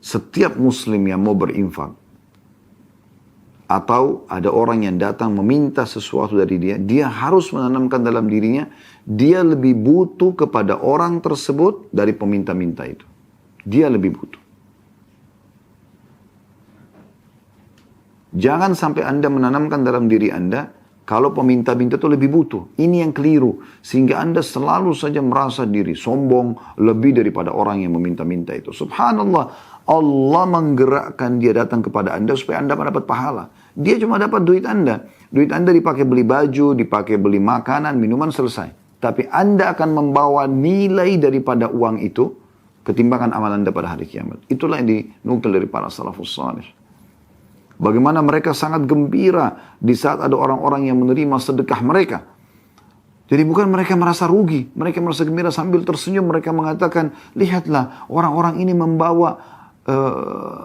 Setiap muslim yang mau berinfak, atau ada orang yang datang meminta sesuatu dari dia, dia harus menanamkan dalam dirinya, dia lebih butuh kepada orang tersebut dari peminta-minta itu. Dia lebih butuh. Jangan sampai Anda menanamkan dalam diri Anda, kalau peminta-minta itu lebih butuh. Ini yang keliru. Sehingga Anda selalu saja merasa diri sombong lebih daripada orang yang meminta-minta itu. Subhanallah. Allah menggerakkan dia datang kepada Anda supaya Anda mendapat pahala. Dia cuma dapat duit Anda. Duit Anda dipakai beli baju, dipakai beli makanan, minuman, selesai. Tapi Anda akan membawa nilai daripada uang itu ketimbangan amal Anda pada hari kiamat. Itulah yang dinukil dari para salafus salih. Bagaimana mereka sangat gembira di saat ada orang-orang yang menerima sedekah mereka. Jadi bukan mereka merasa rugi, mereka merasa gembira sambil tersenyum. Mereka mengatakan, lihatlah orang-orang ini membawa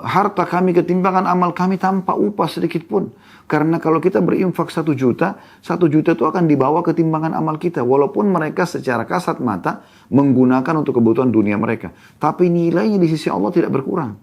harta kami ketimbangan amal kami tanpa upah sedikit pun. Karena kalau kita berinfak 1 juta, 1 juta itu akan dibawa ketimbangan amal kita. Walaupun mereka secara kasat mata menggunakan untuk kebutuhan dunia mereka. Tapi nilainya di sisi Allah tidak berkurang.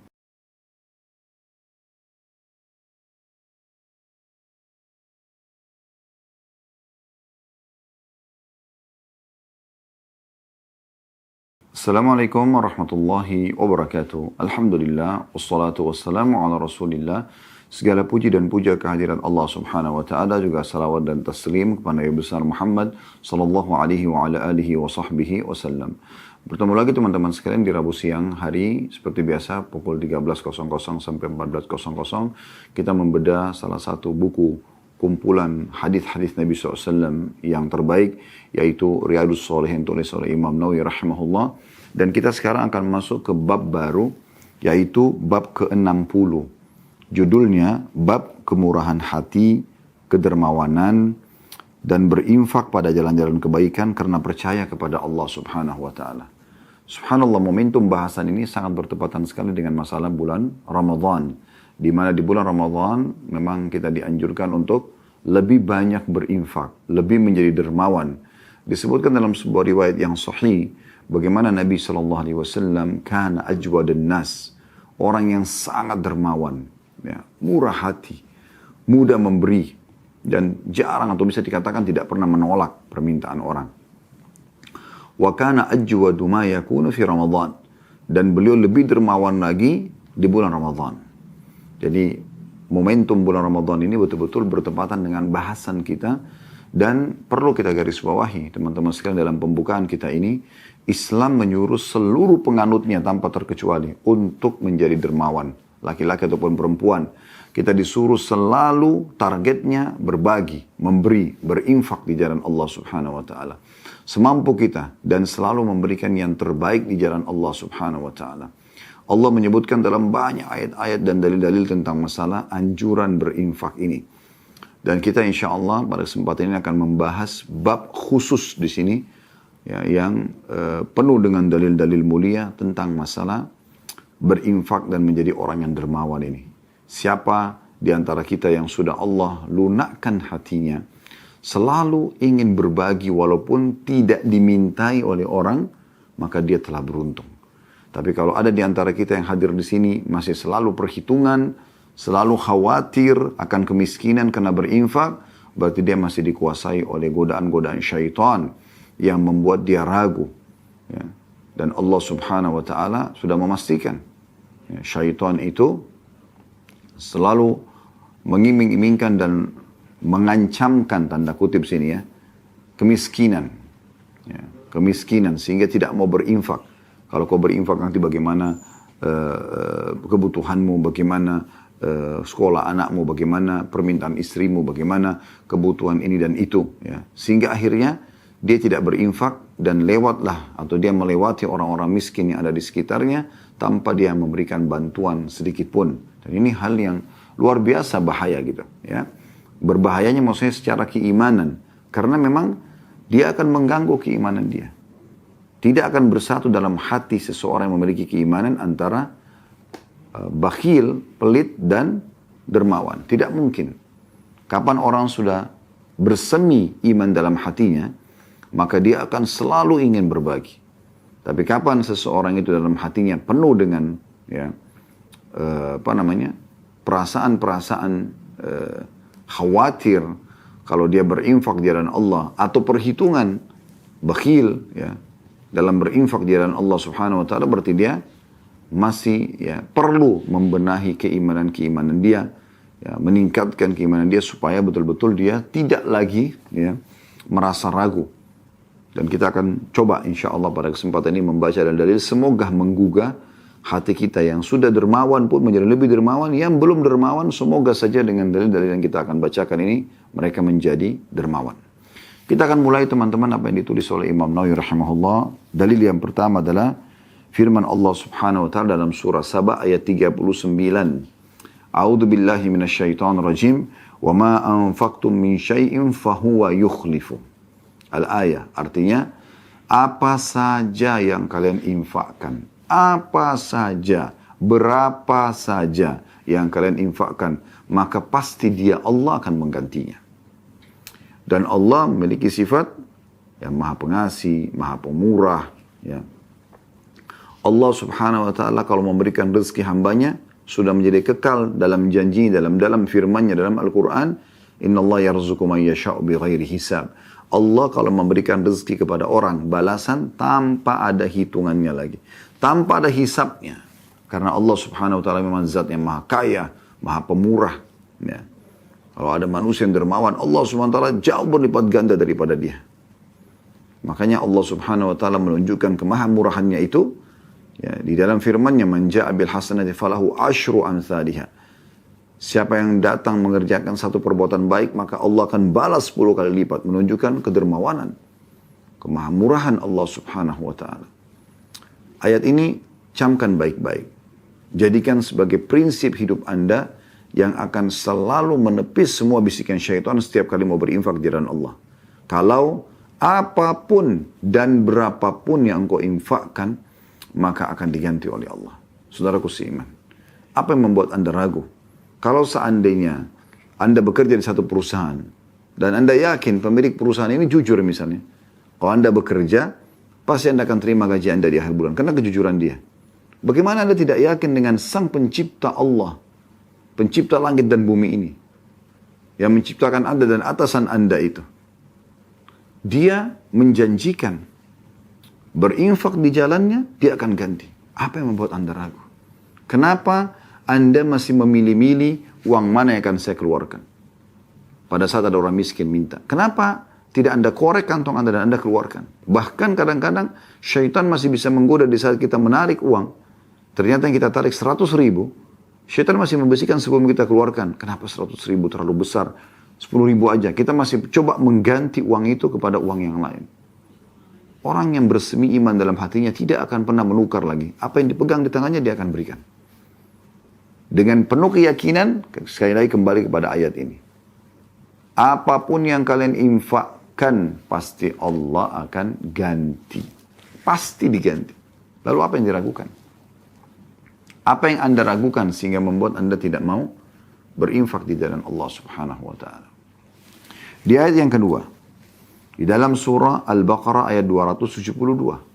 Assalamualaikum warahmatullahi wabarakatuh. Alhamdulillah, wassalatu wassalamu ala rasulillah. Segala puji dan puja kehadirat Allah subhanahu wa ta'ala, juga salawat dan taslim kepada Nabi besar Muhammad sallallahu alaihi wa ala alihi wa sahbihi wasallam. Bertemu lagi teman-teman sekalian di Rabu siang hari, seperti biasa pukul 13.00 sampai 14.00 kita membedah salah satu buku kumpulan hadis-hadis Nabi SAW yang terbaik, yaitu Riyadhus Shalihin tulis oleh Imam Nawawi rahimahullah. Dan kita sekarang akan masuk ke bab baru, yaitu bab ke-60. Judulnya, Bab Kemurahan Hati, Kedermawanan, dan Berinfak pada Jalan-Jalan Kebaikan karena percaya kepada Allah subhanahu wa ta'ala. Subhanallah, momentum bahasan ini sangat bertepatan sekali dengan masalah bulan Ramadan. Di mana di bulan Ramadan memang kita dianjurkan untuk lebih banyak berinfak, lebih menjadi dermawan. Disebutkan dalam sebuah riwayat yang sahih, bagaimana Nabi SAW kana ajwadun nas, orang yang sangat dermawan, ya, murah hati, mudah memberi, dan jarang atau bisa dikatakan tidak pernah menolak permintaan orang. Wa kana ajwadu ma yakunu fi Ramadan, dan beliau lebih dermawan lagi di bulan Ramadan. Jadi momentum bulan Ramadan ini betul-betul bertepatan dengan bahasan kita, dan perlu kita garis bawahi teman-teman sekalian dalam pembukaan kita ini, Islam menyuruh seluruh penganutnya tanpa terkecuali untuk menjadi dermawan, laki-laki ataupun perempuan. Kita disuruh selalu targetnya berbagi, memberi, berinfak di jalan Allah subhanahu wa ta'ala. Semampu kita, dan selalu memberikan yang terbaik di jalan Allah subhanahu wa ta'ala. Allah menyebutkan dalam banyak ayat-ayat dan dalil-dalil tentang masalah anjuran berinfak ini. Dan kita insya Allah pada kesempatan ini akan membahas bab khusus di sini, ya, yang penuh dengan dalil-dalil mulia tentang masalah berinfak dan menjadi orang yang dermawan ini. Siapa di antara kita yang sudah Allah lunakkan hatinya, selalu ingin berbagi walaupun tidak dimintai oleh orang, maka dia telah beruntung. Tapi kalau ada di antara kita yang hadir di sini masih selalu perhitungan, selalu khawatir akan kemiskinan karena berinfak, berarti dia masih dikuasai oleh godaan-godaan syaitan yang membuat dia ragu. Ya. Dan Allah subhanahu wa ta'ala sudah memastikan, ya, syaitan itu selalu mengiming-imingkan dan mengancamkan, tanda kutip sini ya, kemiskinan. Ya, kemiskinan sehingga tidak mau berinfak. Kalau kau berinfak nanti bagaimana kebutuhanmu, bagaimana sekolah anakmu, bagaimana permintaan istrimu, bagaimana kebutuhan ini dan itu. Ya. Sehingga akhirnya dia tidak berinfak dan lewatlah atau dia melewati orang-orang miskin yang ada di sekitarnya tanpa dia memberikan bantuan sedikit pun. Dan ini hal yang luar biasa bahaya gitu. Ya. Berbahayanya maksudnya secara keimanan. Karena memang dia akan mengganggu keimanan dia. Tidak akan bersatu dalam hati seseorang yang memiliki keimanan antara bakhil, pelit, dan dermawan. Tidak mungkin. Kapan orang sudah bersemi iman dalam hatinya, maka dia akan selalu ingin berbagi. Tapi kapan seseorang itu dalam hatinya penuh dengan ya, perasaan-perasaan khawatir kalau dia berinfak di jalan Allah, atau perhitungan bakhil ya dalam berinfak di jalan Allah Subhanahu wa taala, berarti dia masih ya perlu membenahi keimanan dia, ya, meningkatkan keimanan dia supaya betul-betul dia tidak lagi ya merasa ragu. Dan kita akan coba insya Allah pada kesempatan ini membaca dalil, semoga menggugah hati kita yang sudah dermawan pun menjadi lebih dermawan, yang belum dermawan semoga saja dengan dalil-dalil yang kita akan bacakan ini mereka menjadi dermawan. Kita akan mulai teman-teman apa yang ditulis oleh Imam Nawawi rahimahullah. Dalil yang pertama adalah firman Allah Subhanahu wa taala dalam surah Saba ayat 39. A'udzu billahi minasyaitonir rajim. Wa ma anfaqtum min syai'in fahuwa yukhlifu. Al-ayah artinya apa saja yang kalian infakkan, apa saja, berapa saja yang kalian infakkan, maka pasti dia Allah akan menggantinya. Dan Allah memiliki sifat yang maha pengasih, maha pemurah. Ya. Allah Subhanahu wa ta'ala kalau memberikan rezeki hambanya, sudah menjadi kekal dalam janji, dalam firman-Nya dalam Al-Quran. Inna Allah yarzuqu man yasha'u bighairi hisab. Allah kalau memberikan rezeki kepada orang, balasan tanpa ada hitungannya lagi. Tanpa ada hisabnya. Karena Allah Subhanahu wa ta'ala memang zat yang maha kaya, maha pemurah. Ya. Kalau ada manusia yang dermawan, Allah Subhanahu wa ta'ala jauh berlipat ganda daripada dia. Makanya Allah Subhanahu wa ta'ala menunjukkan kemahamurahannya itu ya, di dalam firman-Nya, man ja'a bil hasanati falahu asyru amsalihha. Siapa yang datang mengerjakan satu perbuatan baik, maka Allah akan balas 10 kali lipat, menunjukkan kedermawanan, kemahamurahan Allah Subhanahu wa ta'ala. Ayat ini camkan baik-baik. Jadikan sebagai prinsip hidup Anda yang akan selalu menepis semua bisikan syaitan setiap kali mau berinfak di jalan Allah. Kalau apapun dan berapapun yang engkau infakkan, maka akan diganti oleh Allah. Saudaraku seiman, apa yang membuat Anda ragu? Kalau seandainya Anda bekerja di satu perusahaan, dan Anda yakin pemilik perusahaan ini jujur misalnya, kalau Anda bekerja, pasti Anda akan terima gaji Anda di akhir bulan, karena kejujuran dia. Bagaimana Anda tidak yakin dengan sang pencipta Allah, pencipta langit dan bumi ini, yang menciptakan Anda dan atasan Anda itu? Dia menjanjikan berinfak di jalannya, dia akan ganti. Apa yang membuat Anda ragu? Kenapa Anda masih memilih-milih uang mana yang akan saya keluarkan? Pada saat ada orang miskin minta. Kenapa tidak Anda korek kantong Anda dan Anda keluarkan? Bahkan kadang-kadang syaitan masih bisa menggoda di saat kita menarik uang. Ternyata yang kita tarik 100 ribu, syaitan masih membisikkan sebelum kita keluarkan. Kenapa 100 ribu terlalu besar? 10 ribu aja. Kita masih coba mengganti uang itu kepada uang yang lain. Orang yang bersemi iman dalam hatinya tidak akan pernah menukar lagi. Apa yang dipegang di tangannya dia akan berikan. Dengan penuh keyakinan, sekali lagi kembali kepada ayat ini. Apapun yang kalian infakkan, pasti Allah akan ganti. Pasti diganti. Lalu apa yang diragukan? Apa yang Anda ragukan sehingga membuat Anda tidak mau berinfak di jalan Allah Subhanahu wa ta'ala? Di ayat yang kedua, di dalam surah Al-Baqarah ayat 272.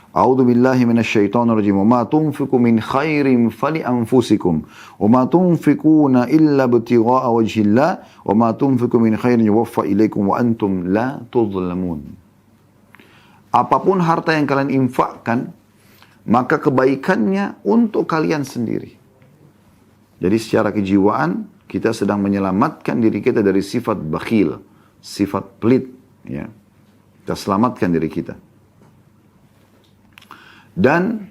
A'udzu billahi minasyaitonir rajim. Wa ma tunfiqu min khairin fali anfusikum wa ma tunfiquna illa ibtigha'a wajhillah wa ma tunfiqu min khairin yuwaffa ilaikum wa antum la tuzlamun. Apapun harta yang kalian infakkan, maka kebaikannya untuk kalian sendiri. Jadi secara kejiwaan kita sedang menyelamatkan diri kita dari sifat bakhil, sifat pelit, ya. Kita selamatkan diri kita. Dan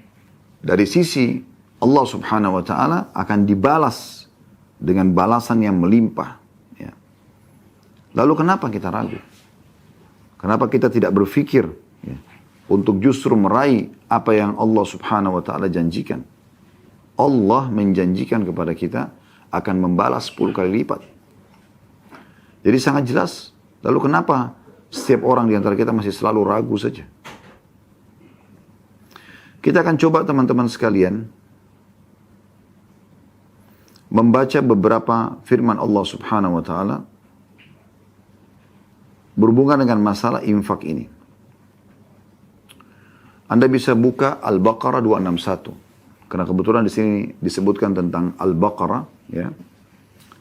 dari sisi Allah Subhanahu wa ta'ala akan dibalas dengan balasan yang melimpah. Ya. Lalu kenapa kita ragu? Kenapa kita tidak berpikir ya, untuk justru meraih apa yang Allah Subhanahu wa ta'ala janjikan? Allah menjanjikan kepada kita akan membalas 10 kali lipat. Jadi sangat jelas. Lalu kenapa setiap orang di antara kita masih selalu ragu saja? Kita akan coba teman-teman sekalian membaca beberapa firman Allah Subhanahu wa ta'ala berhubungan dengan masalah infak ini. Anda bisa buka Al-Baqarah 261. Karena kebetulan di sini disebutkan tentang Al-Baqarah, ya.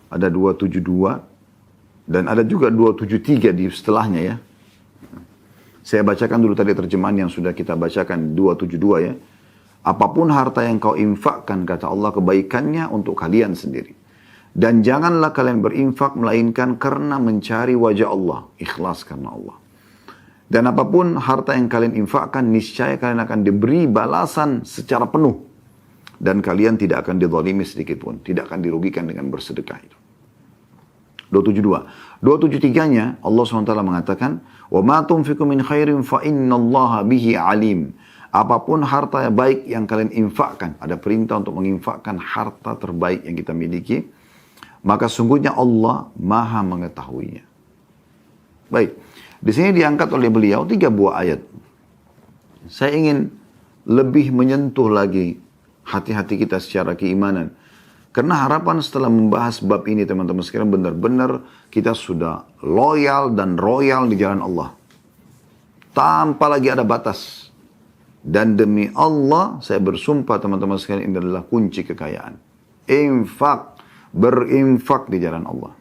Ada 272 dan ada juga 273 di setelahnya, ya. Saya bacakan dulu tadi terjemahan yang sudah kita bacakan 272, ya. Apapun harta yang kau infakkan, kata Allah, kebaikannya untuk kalian sendiri. Dan janganlah kalian berinfak melainkan karena mencari wajah Allah, ikhlas karena Allah. Dan apapun harta yang kalian infakkan, niscaya kalian akan diberi balasan secara penuh. Dan kalian tidak akan dizalimi sedikit pun. Tidak akan dirugikan dengan bersedekah itu. 272. 273-nya Allah SWT mengatakan, وَمَا تُنْفِقُ مِنْ خَيْرٍ فَإِنَّ اللَّهَ بِهِ عَلِيمٌ. Apapun harta yang baik yang kalian infakkan. Ada perintah untuk menginfakkan harta terbaik yang kita miliki. Maka sungguhnya Allah maha mengetahuinya. Baik. Di sini diangkat oleh beliau 3 buah ayat. Saya ingin lebih menyentuh lagi hati-hati kita secara keimanan. Karena harapan setelah membahas bab ini teman-teman sekalian benar-benar kita sudah loyal dan royal di jalan Allah. Tanpa lagi ada batas. Dan demi Allah saya bersumpah teman-teman sekalian ini adalah kunci kekayaan. Infak. Berinfak di jalan Allah.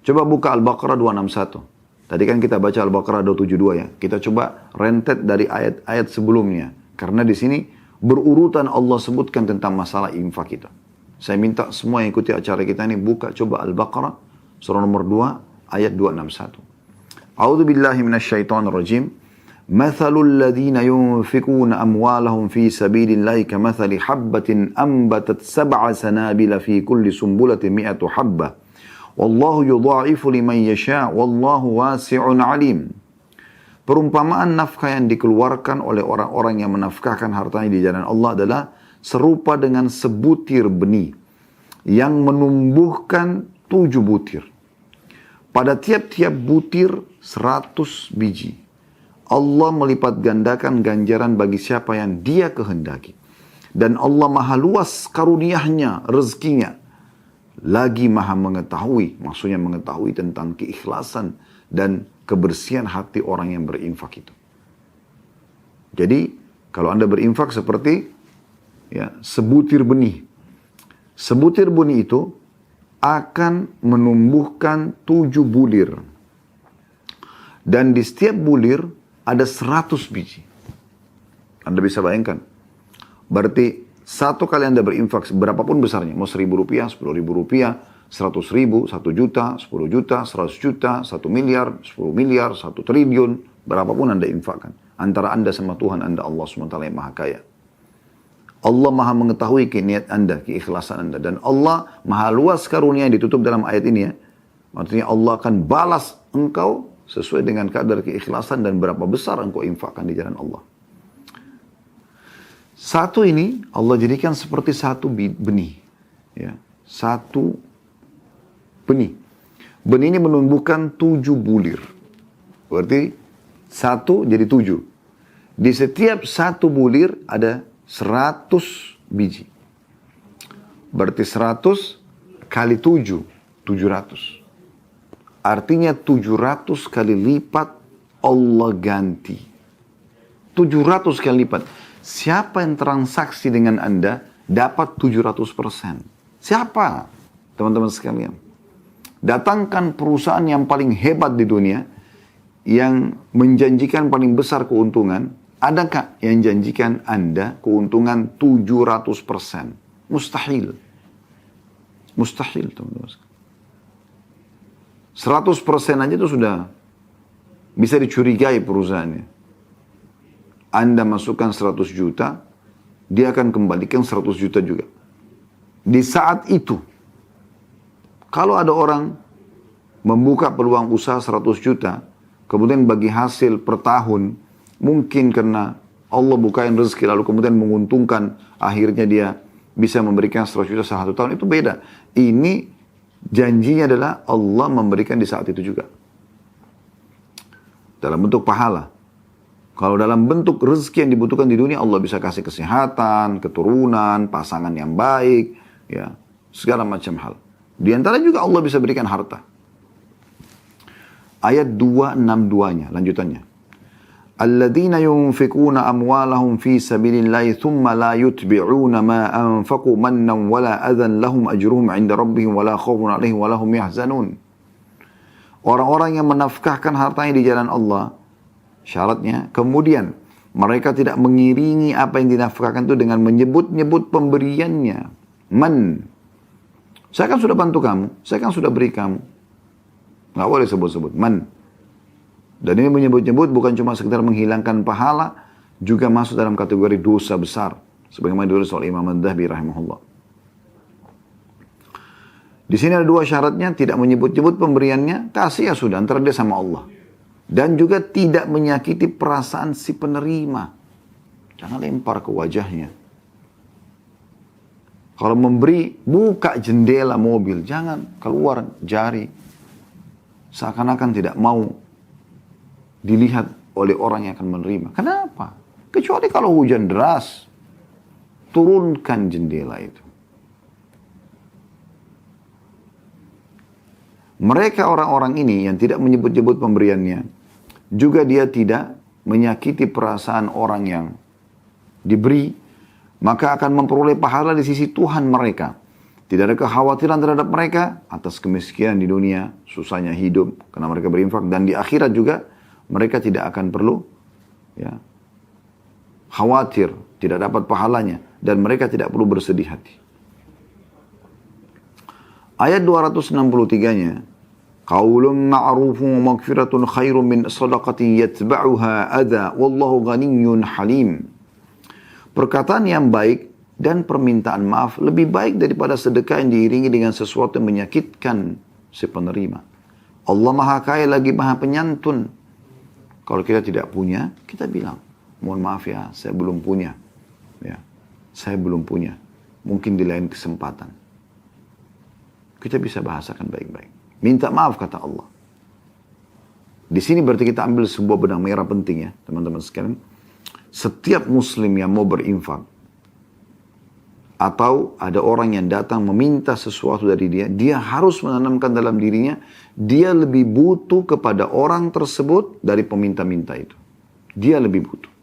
Coba buka Al-Baqarah 261. Tadi kan kita baca Al-Baqarah 272, ya. Kita coba rentet dari ayat-ayat sebelumnya. Karena di sini berurutan Allah sebutkan tentang masalah infak kita. Saya minta semua yang ikuti acara kita ini buka coba Al-Baqarah surah nomor 2 ayat 261. A'udzu billahi minasyaitonir rajim. Mathalul ladzina yunfikuna amwalahum fi sabilillahi kamathali habbatin ambatat sab'a sanabila fi kulli sumbulatin mi'atu habbah. Wallahu yudha'ifu liman yasha' wallahu wasi'un 'alim. Perumpamaan nafkah yang dikeluarkan oleh orang-orang yang menafkahkan hartanya di jalan Allah adalah serupa dengan sebutir benih yang menumbuhkan 7 butir. Pada tiap-tiap butir 100 biji. Allah melipat gandakan ganjaran bagi siapa yang Dia kehendaki. Dan Allah maha luas karunia-Nya, rezekinya. Lagi maha mengetahui, maksudnya mengetahui tentang keikhlasan dan kebersihan hati orang yang berinfak itu. Jadi, kalau Anda berinfak seperti ya, sebutir benih. Sebutir benih itu akan menumbuhkan 7 bulir. Dan di setiap bulir ada 100 biji. Anda bisa bayangkan. Berarti satu kali Anda berinfak berapapun besarnya. Mau 1.000 rupiah, 10.000 rupiah, 100.000, 1 juta, 10 juta, 100 juta, 1 miliar, 10 miliar, 1 triliun. Berapapun Anda infakkan. Antara Anda sama Tuhan Anda Allah SWT yang maha kaya. Allah maha mengetahui niat Anda, keikhlasan Anda. Dan Allah maha luas karunia yang ditutup dalam ayat ini, ya. Artinya Allah akan balas engkau sesuai dengan kadar keikhlasan dan berapa besar engkau infakkan di jalan Allah. Satu ini Allah jadikan seperti satu benih. Ya. Satu benih. Benih ini menumbuhkan 7 bulir. Berarti 1 jadi 7. Di setiap 1 bulir ada 100 biji. Berarti 100 kali 7, 700. Artinya 700 kali lipat Allah ganti. 700 kali lipat. Siapa yang transaksi dengan Anda dapat 700%. Siapa? Teman-teman sekalian. Datangkan perusahaan yang paling hebat di dunia. Yang menjanjikan paling besar keuntungan. Adakah yang janjikan Anda keuntungan 700%? Mustahil. Mustahil, teman-teman. 100% aja itu sudah bisa dicurigai perusahaannya. Anda masukkan 100 juta, dia akan kembalikan 100 juta juga. Di saat itu, kalau ada orang membuka peluang usaha 100 juta, kemudian bagi hasil per tahun, mungkin karena Allah bukain rezeki lalu kemudian menguntungkan, akhirnya dia bisa memberikan 100 juta satu tahun, itu beda. Ini janjinya adalah Allah memberikan di saat itu juga. Dalam bentuk pahala. Kalau dalam bentuk rezeki yang dibutuhkan di dunia, Allah bisa kasih kesehatan, keturunan, pasangan yang baik, ya, segala macam hal. Di antara juga Allah bisa berikan harta. Ayat 262-nya, lanjutannya. Alladzina yunfikuna amwalahum fi sabilillahi thumma la yutbi'una ma anfaqu mannan wala adhan lahum ajruhum 'inda rabbihim wala khaufun 'alaihim wala hum yahzanun. Orang-orang yang menafkahkan hartanya di jalan Allah, syaratnya kemudian mereka tidak mengiringi apa yang dinafkahkan itu dengan menyebut-nyebut pemberiannya. Man. Saya kan sudah bantu kamu, saya kan sudah beri kamu. Nggak boleh sebut-sebut. Man. Dan ini menyebut-nyebut bukan cuma sekedar menghilangkan pahala, juga masuk dalam kategori dosa besar. Sebagaimana ditulis oleh Imam Ad-Dhahabi rahimahullah. Di sini ada dua syaratnya, tidak menyebut-nyebut pemberiannya, kasih ya sudah, antara dia sama Allah. Dan juga tidak menyakiti perasaan si penerima. Jangan lempar ke wajahnya. Kalau memberi, buka jendela mobil, jangan keluar jari. Seakan-akan tidak mau dilihat oleh orang yang akan menerima. Kenapa? Kecuali kalau hujan deras, turunkan jendela itu. Mereka orang-orang ini yang tidak menyebut-nyebut pemberiannya, juga dia tidak menyakiti perasaan orang yang diberi, maka akan memperoleh pahala di sisi Tuhan mereka. Tidak ada kekhawatiran terhadap mereka atas kemiskinan di dunia, susahnya hidup karena mereka berinfak, dan di akhirat juga mereka tidak akan perlu khawatir, tidak dapat pahalanya, dan mereka tidak perlu bersedih hati. Ayat 263-nya, qaulun ma'rufun wa maghfiratun khairun min sadaqatin yatba'uha adha wallahu ghaniyyun halim. Perkataan yang baik dan permintaan maaf lebih baik daripada sedekah yang diiringi dengan sesuatu yang menyakitkan si penerima. Allah Maha Kaya lagi Maha Penyantun. Kalau kita tidak punya, kita bilang, mohon maaf ya, saya belum punya. Ya, saya belum punya. Mungkin di lain kesempatan. Kita bisa bahasakan baik-baik. Minta maaf kata Allah. Di sini berarti kita ambil sebuah benang merah penting ya, teman-teman sekalian. Setiap muslim yang mau berinfak, atau ada orang yang datang meminta sesuatu dari dia, dia harus menanamkan dalam dirinya, dia lebih butuh kepada orang tersebut dari peminta-minta itu. Dia lebih butuh.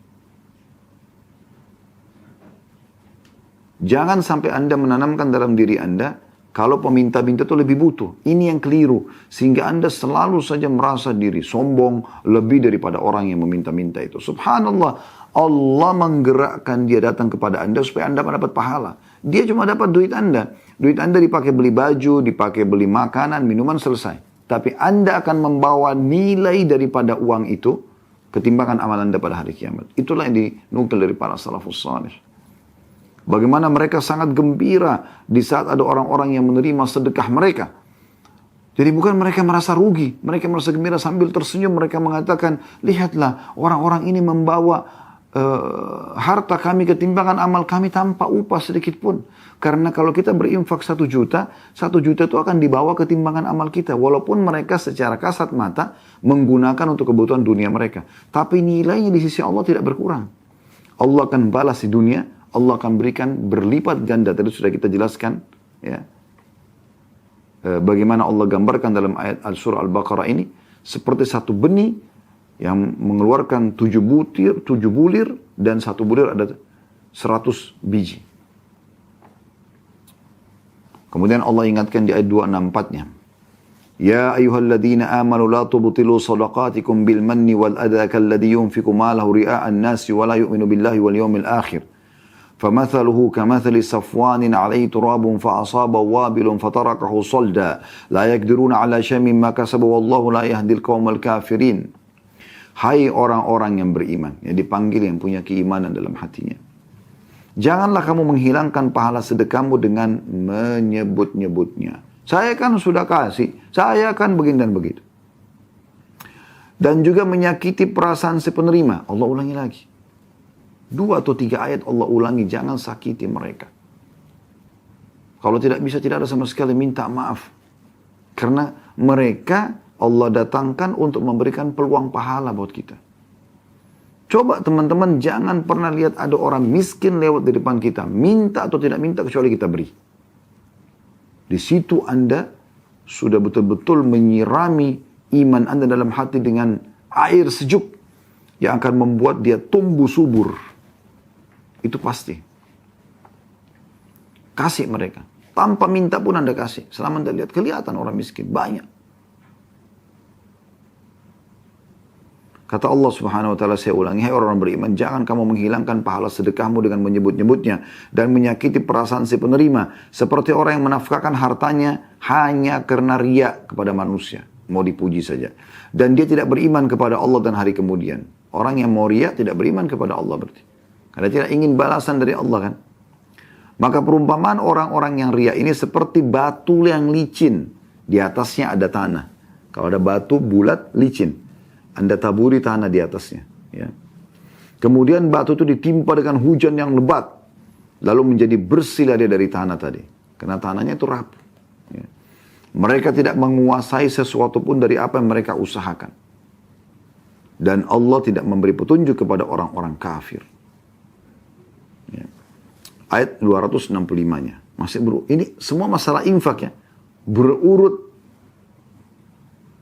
Jangan sampai Anda menanamkan dalam diri Anda, kalau peminta-minta itu lebih butuh. Ini yang keliru. Sehingga Anda selalu saja merasa diri sombong lebih daripada orang yang meminta-minta itu. Subhanallah. Allah menggerakkan dia datang kepada Anda supaya Anda mendapat pahala. Dia cuma dapat duit Anda. Duit Anda dipakai beli baju, dipakai beli makanan, minuman, selesai. Tapi Anda akan membawa nilai daripada uang itu ketimbangan amal Anda pada hari kiamat. Itulah yang dinukil dari para salafus salih. Bagaimana mereka sangat gembira di saat ada orang-orang yang menerima sedekah mereka. Jadi bukan mereka merasa rugi. Mereka merasa gembira sambil tersenyum. Mereka mengatakan, lihatlah orang-orang ini membawa harta kami ketimbangan amal kami tanpa upah sedikit pun. Karena kalau kita berinfak 1 juta, 1 juta itu akan dibawa ketimbangan amal kita. Walaupun mereka secara kasat mata menggunakan untuk kebutuhan dunia mereka. Tapi nilainya di sisi Allah tidak berkurang. Allah akan balas di dunia, Allah akan berikan berlipat ganda. Tadi sudah kita jelaskan. Ya. Bagaimana Allah gambarkan dalam ayat surah Al-Baqarah ini. Seperti satu benih yang mengeluarkan 7 bulir dan 1 bulir ada 100 biji. Kemudian Allah ingatkan di ayat 264-nya. Ya ayyuhalladzina amanu la tubtilu sadaqatikum bil manni wal adha kalladhi yunfiqu malahu ria'an nasi wa la yu'minu billahi wal yawmil akhir. فمثله كمثل صفوان عليه تراب فأصاب وابل فتركه صلدا لا يقدرون على شيء مما كسبوا والله لا يهدي القوم الكافرين. Hai orang-orang yang beriman, yang dipanggil yang punya keimanan dalam hatinya. Janganlah kamu menghilangkan pahala sedekahmu dengan menyebut-nyebutnya. Saya kan sudah kasih, saya kan begini dan begitu. Dan juga menyakiti perasaan si penerima. Allah ulangi lagi. 2 atau 3 ayat Allah ulangi, jangan sakiti mereka. Kalau tidak bisa, tidak ada sama sekali, minta maaf. Karena mereka Allah datangkan untuk memberikan peluang pahala buat kita. Coba teman-teman jangan pernah lihat ada orang miskin lewat di depan kita. Minta atau tidak minta kecuali kita beri. Di situ Anda sudah betul-betul menyirami iman Anda dalam hati dengan air sejuk. yang akan membuat dia tumbuh subur. Itu pasti. Kasih mereka. Tanpa minta pun Anda kasih. Selama Anda lihat, kelihatan orang miskin. Banyak. Kata Allah Subhanahu wa taala, saya ulangi, hai orang beriman, jangan kamu menghilangkan pahala sedekahmu dengan menyebut-nyebutnya dan menyakiti perasaan si penerima, seperti orang yang menafkahkan hartanya hanya karena riya kepada manusia, mau dipuji saja, dan dia tidak beriman kepada Allah dan hari kemudian. Orang yang mau riya tidak beriman kepada Allah berarti, karena tidak ingin balasan dari Allah kan. Maka perumpamaan orang-orang yang riya ini seperti batu yang licin, di atasnya ada tanah. Kalau ada batu bulat licin, Anda taburi tanah di atasnya. Ya. Kemudian batu itu ditimpa dengan hujan yang lebat. Lalu menjadi bersihlah dia dari tanah tadi. Karena tanahnya itu rapuh. Ya. Mereka tidak menguasai sesuatu pun dari apa yang mereka usahakan. Dan Allah tidak memberi petunjuk kepada orang-orang kafir. Ya. Ayat 265-nya. Ini semua masalah infak ya. Berurut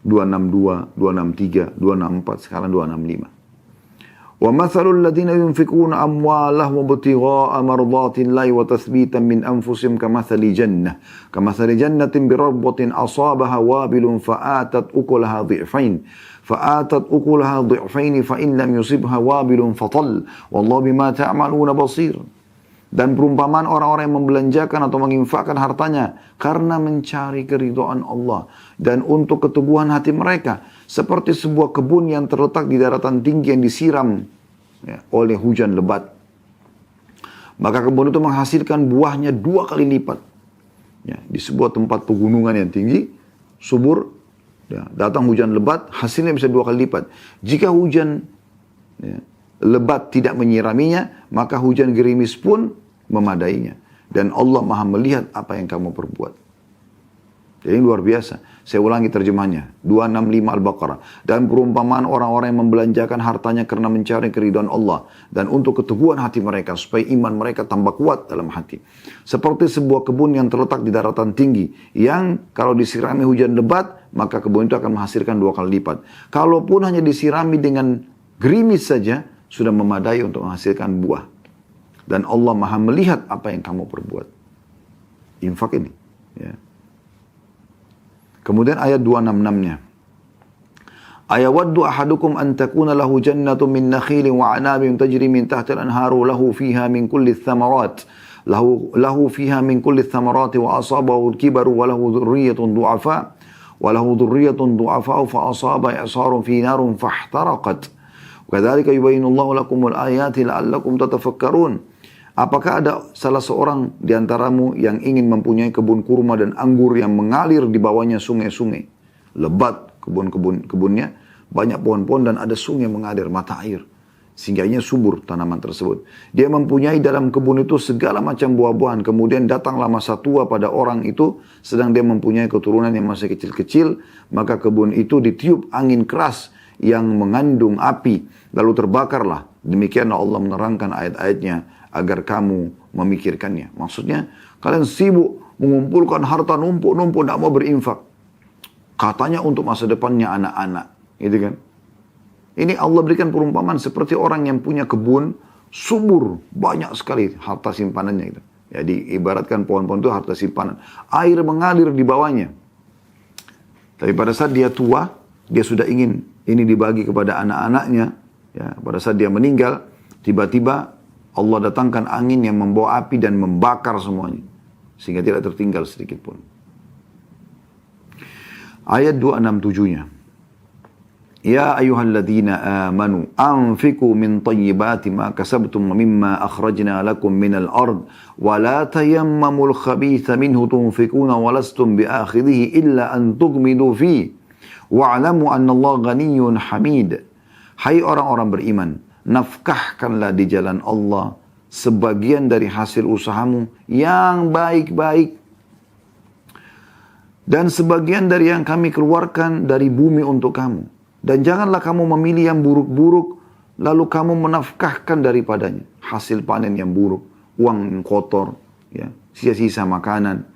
262, 263, 264, sekarang 265. Wa mathalul ladzina yunfikuna amwalahum ibtigha'a mardatillahi wa tathbitan min anfusihim kamathali jannatin birabbatin asabaha wabilun fa'atat ukulaha dhi'fain fa in lam yusibha wabilun fatal wallahu bima ta'maluna basir. Dan perumpamaan orang-orang yang membelanjakan atau menginfakkan hartanya karena mencari keridhaan Allah dan untuk keteguhan hati mereka, seperti sebuah kebun yang terletak di daratan tinggi yang disiram ya, oleh hujan lebat. Maka kebun itu menghasilkan buahnya 2 kali lipat. Ya, di sebuah tempat pegunungan yang tinggi, subur, ya, datang hujan lebat, hasilnya bisa 2 kali lipat. Jika hujan ya, lebat tidak menyiraminya, maka hujan gerimis pun memadainya. Dan Allah maha melihat apa yang kamu perbuat. Jadi luar biasa. Saya ulangi terjemahnya. 265 Al-Baqarah. Dan perumpamaan orang-orang yang membelanjakan hartanya karena mencari keridhaan Allah. Dan untuk keteguhan hati mereka. Supaya iman mereka tambah kuat dalam hati. Seperti sebuah kebun yang terletak di daratan tinggi. Yang kalau disirami hujan lebat, maka kebun itu akan menghasilkan 2 kali lipat. Kalaupun hanya disirami dengan gerimis saja, sudah memadai untuk menghasilkan buah. Dan Allah maha melihat apa yang kamu perbuat. Infak ini. Ya. Kemudian ayat 266-nya. Ayawaddu ahadukum an takuna lahu jannatu min nakhilin wa anabin tajri min tahtil anharu lahu fiha min kulli thamarat. Lahu fiha min kulli thamarat wa asabahu al-kibaru wa lahu dhurriyyatun du'afa. Wa lahu dhurriyyatun du'afa fa asaba i'sarun fi narun fahtaraqat. Kadzalika yubayyinullahu lakumul ayati la'allakum tatafakkarun. Apakah ada salah seorang di antaramu yang ingin mempunyai kebun kurma dan anggur yang mengalir di bawahnya sungai-sungai? Lebat kebunnya, banyak pohon-pohon dan ada sungai mengalir, mata air. Sehingganya subur tanaman tersebut. Dia mempunyai dalam kebun itu segala macam buah-buahan. Kemudian datanglah masa tua pada orang itu, sedang dia mempunyai keturunan yang masih kecil-kecil. Maka kebun itu ditiup angin keras yang mengandung api. Lalu terbakarlah. Demikianlah Allah menerangkan ayat-ayatnya agar kamu memikirkannya. Maksudnya, kalian sibuk mengumpulkan harta numpuk-numpuk, tidak mau berinfak. Katanya untuk masa depannya anak-anak. Gitu kan? Ini Allah berikan perumpamaan seperti orang yang punya kebun subur, banyak sekali harta simpanannya. Gitu. Jadi ibaratkan pohon-pohon itu harta simpanan. Air mengalir di bawahnya. Tapi pada saat dia tua, dia sudah ingin ini dibagi kepada anak-anaknya. Ya, pada saat dia meninggal, tiba-tiba Allah datangkan angin yang membawa api dan membakar semuanya. Sehingga tidak tertinggal sedikit pun. Ayat 267-nya. Ya ayyuhalladzina amanu anfiqu min tayyibati ma kasabtum mimma akhrajna lakum minal ard wa la tayammamul khabitha minhu tunfikuna wa lastum biakhidhihi illa an tughmidu fi wa'lamu anna Allah ghaniyyun hamid. Hai orang-orang beriman, nafkahkanlah di jalan Allah sebagian dari hasil usahamu yang baik-baik. Dan sebagian dari yang kami keluarkan dari bumi untuk kamu. Dan janganlah kamu memilih yang buruk-buruk, lalu kamu menafkahkan daripadanya. Hasil panen yang buruk, uang yang kotor, ya, sisa-sisa makanan.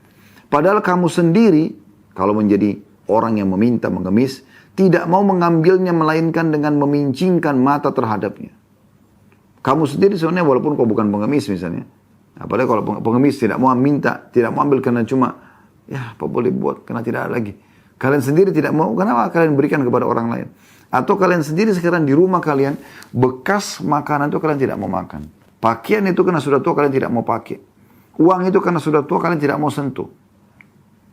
Padahal kamu sendiri, kalau menjadi orang yang meminta, mengemis, tidak mau mengambilnya melainkan dengan memincingkan mata terhadapnya. Kamu sendiri sebenarnya walaupun kau bukan pengemis misalnya. Apalagi kalau pengemis tidak mau minta, tidak mau ambil karena cuma, ya apa boleh buat, karena tidak ada lagi. Kalian sendiri tidak mau, kenapa kalian berikan kepada orang lain? Atau kalian sendiri sekarang di rumah kalian, bekas makanan itu kalian tidak mau makan. Pakaian itu karena sudah tua kalian tidak mau pakai. Uang itu karena sudah tua kalian tidak mau sentuh.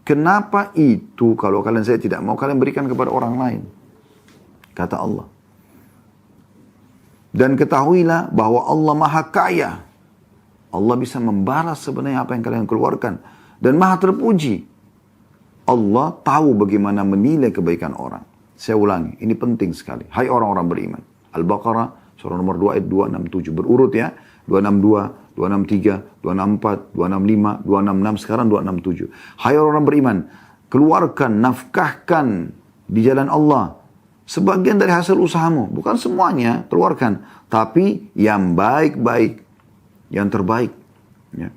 Kenapa itu kalau kalian saya tidak mau kalian berikan kepada orang lain? Kata Allah. Dan ketahuilah bahwa Allah maha kaya. Allah bisa membalas sebenarnya apa yang kalian keluarkan. Dan maha terpuji. Allah tahu bagaimana menilai kebaikan orang. Saya ulangi, ini penting sekali. Hai orang-orang beriman. Al-Baqarah, surah nomor 2 ayat 267. Berurut ya. 262, 263, 264, 265, 266, sekarang 267. Hai orang-orang beriman. Keluarkan, nafkahkan di jalan Allah. Sebagian dari hasil usahamu. Bukan semuanya, keluarkan. Tapi yang baik-baik. Yang terbaik. Ya.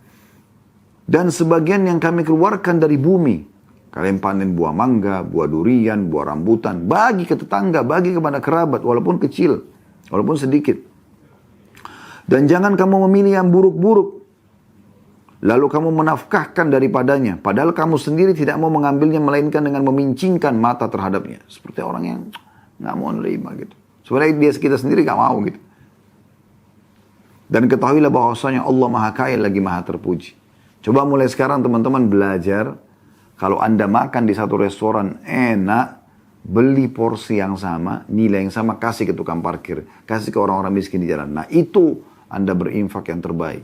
Dan sebagian yang kami keluarkan dari bumi. Kalian panen buah mangga, buah durian, buah rambutan. Bagi ke tetangga, bagi kepada kerabat. Walaupun kecil, walaupun sedikit. Dan jangan kamu memilih yang buruk-buruk. Lalu kamu menafkahkan daripadanya. Padahal kamu sendiri tidak mau mengambilnya. Melainkan dengan memincingkan mata terhadapnya. Seperti orang yang nggak mau nerima gitu. Sebenarnya dia kita sendiri nggak mau gitu. Dan ketahuilah bahwasanya Allah maha kaya lagi maha terpuji. Coba mulai sekarang teman-teman belajar. Kalau Anda makan di satu restoran enak, beli porsi yang sama, nilai yang sama, kasih ke tukang parkir. Kasih ke orang-orang miskin di jalan. Nah itu Anda berinfak yang terbaik.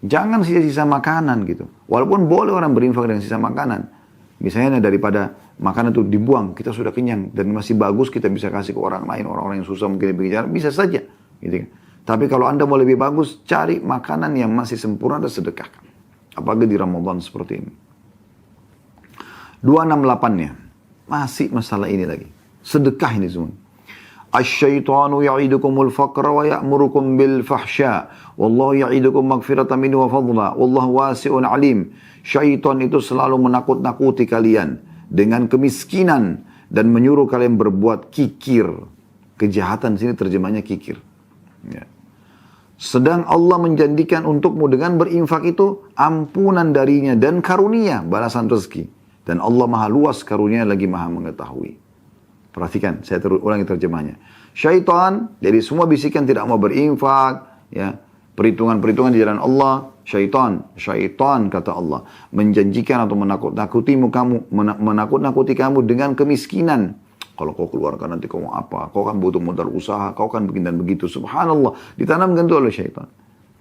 Jangan sisa-sisa makanan gitu. Walaupun boleh orang berinfak dengan sisa makanan. Misalnya daripada makanan itu dibuang, kita sudah kenyang. Dan masih bagus kita bisa kasih ke orang lain. Orang-orang yang susah mungkin berbicara, bisa saja. Gitu kan. Tapi kalau Anda mau lebih bagus, cari makanan yang masih sempurna dan sedekahkan. Apalagi di Ramadan seperti ini. 268-nya. Masih masalah ini lagi. Sedekah ini semua. Asyaitanu ya'idukumul faqra wa ya'murukum bil fahsya. Wallahu ya'idukum magfiratan minhu wa fadla. Wallahu wasi'un alim. Syaitan itu selalu menakut-nakuti kalian dengan kemiskinan dan menyuruh kalian berbuat kikir. Kejahatan sini terjemahnya kikir. Ya. Sedang Allah menjanjikan untukmu dengan berinfak itu ampunan darinya dan karunia, balasan rezeki. Dan Allah maha luas karunia lagi maha mengetahui. Perhatikan, saya ulangi terjemahnya. Syaitan, jadi semua bisikan tidak mau berinfak, ya, perhitungan-perhitungan di jalan Allah, syaitan kata Allah, menjanjikan atau menakut-nakuti kamu dengan kemiskinan. Kalau kau keluarkan nanti kau mau apa? Kau kan butuh modal usaha, kau kan begini dan begitu. Subhanallah, ditanamkan itu oleh syaitan.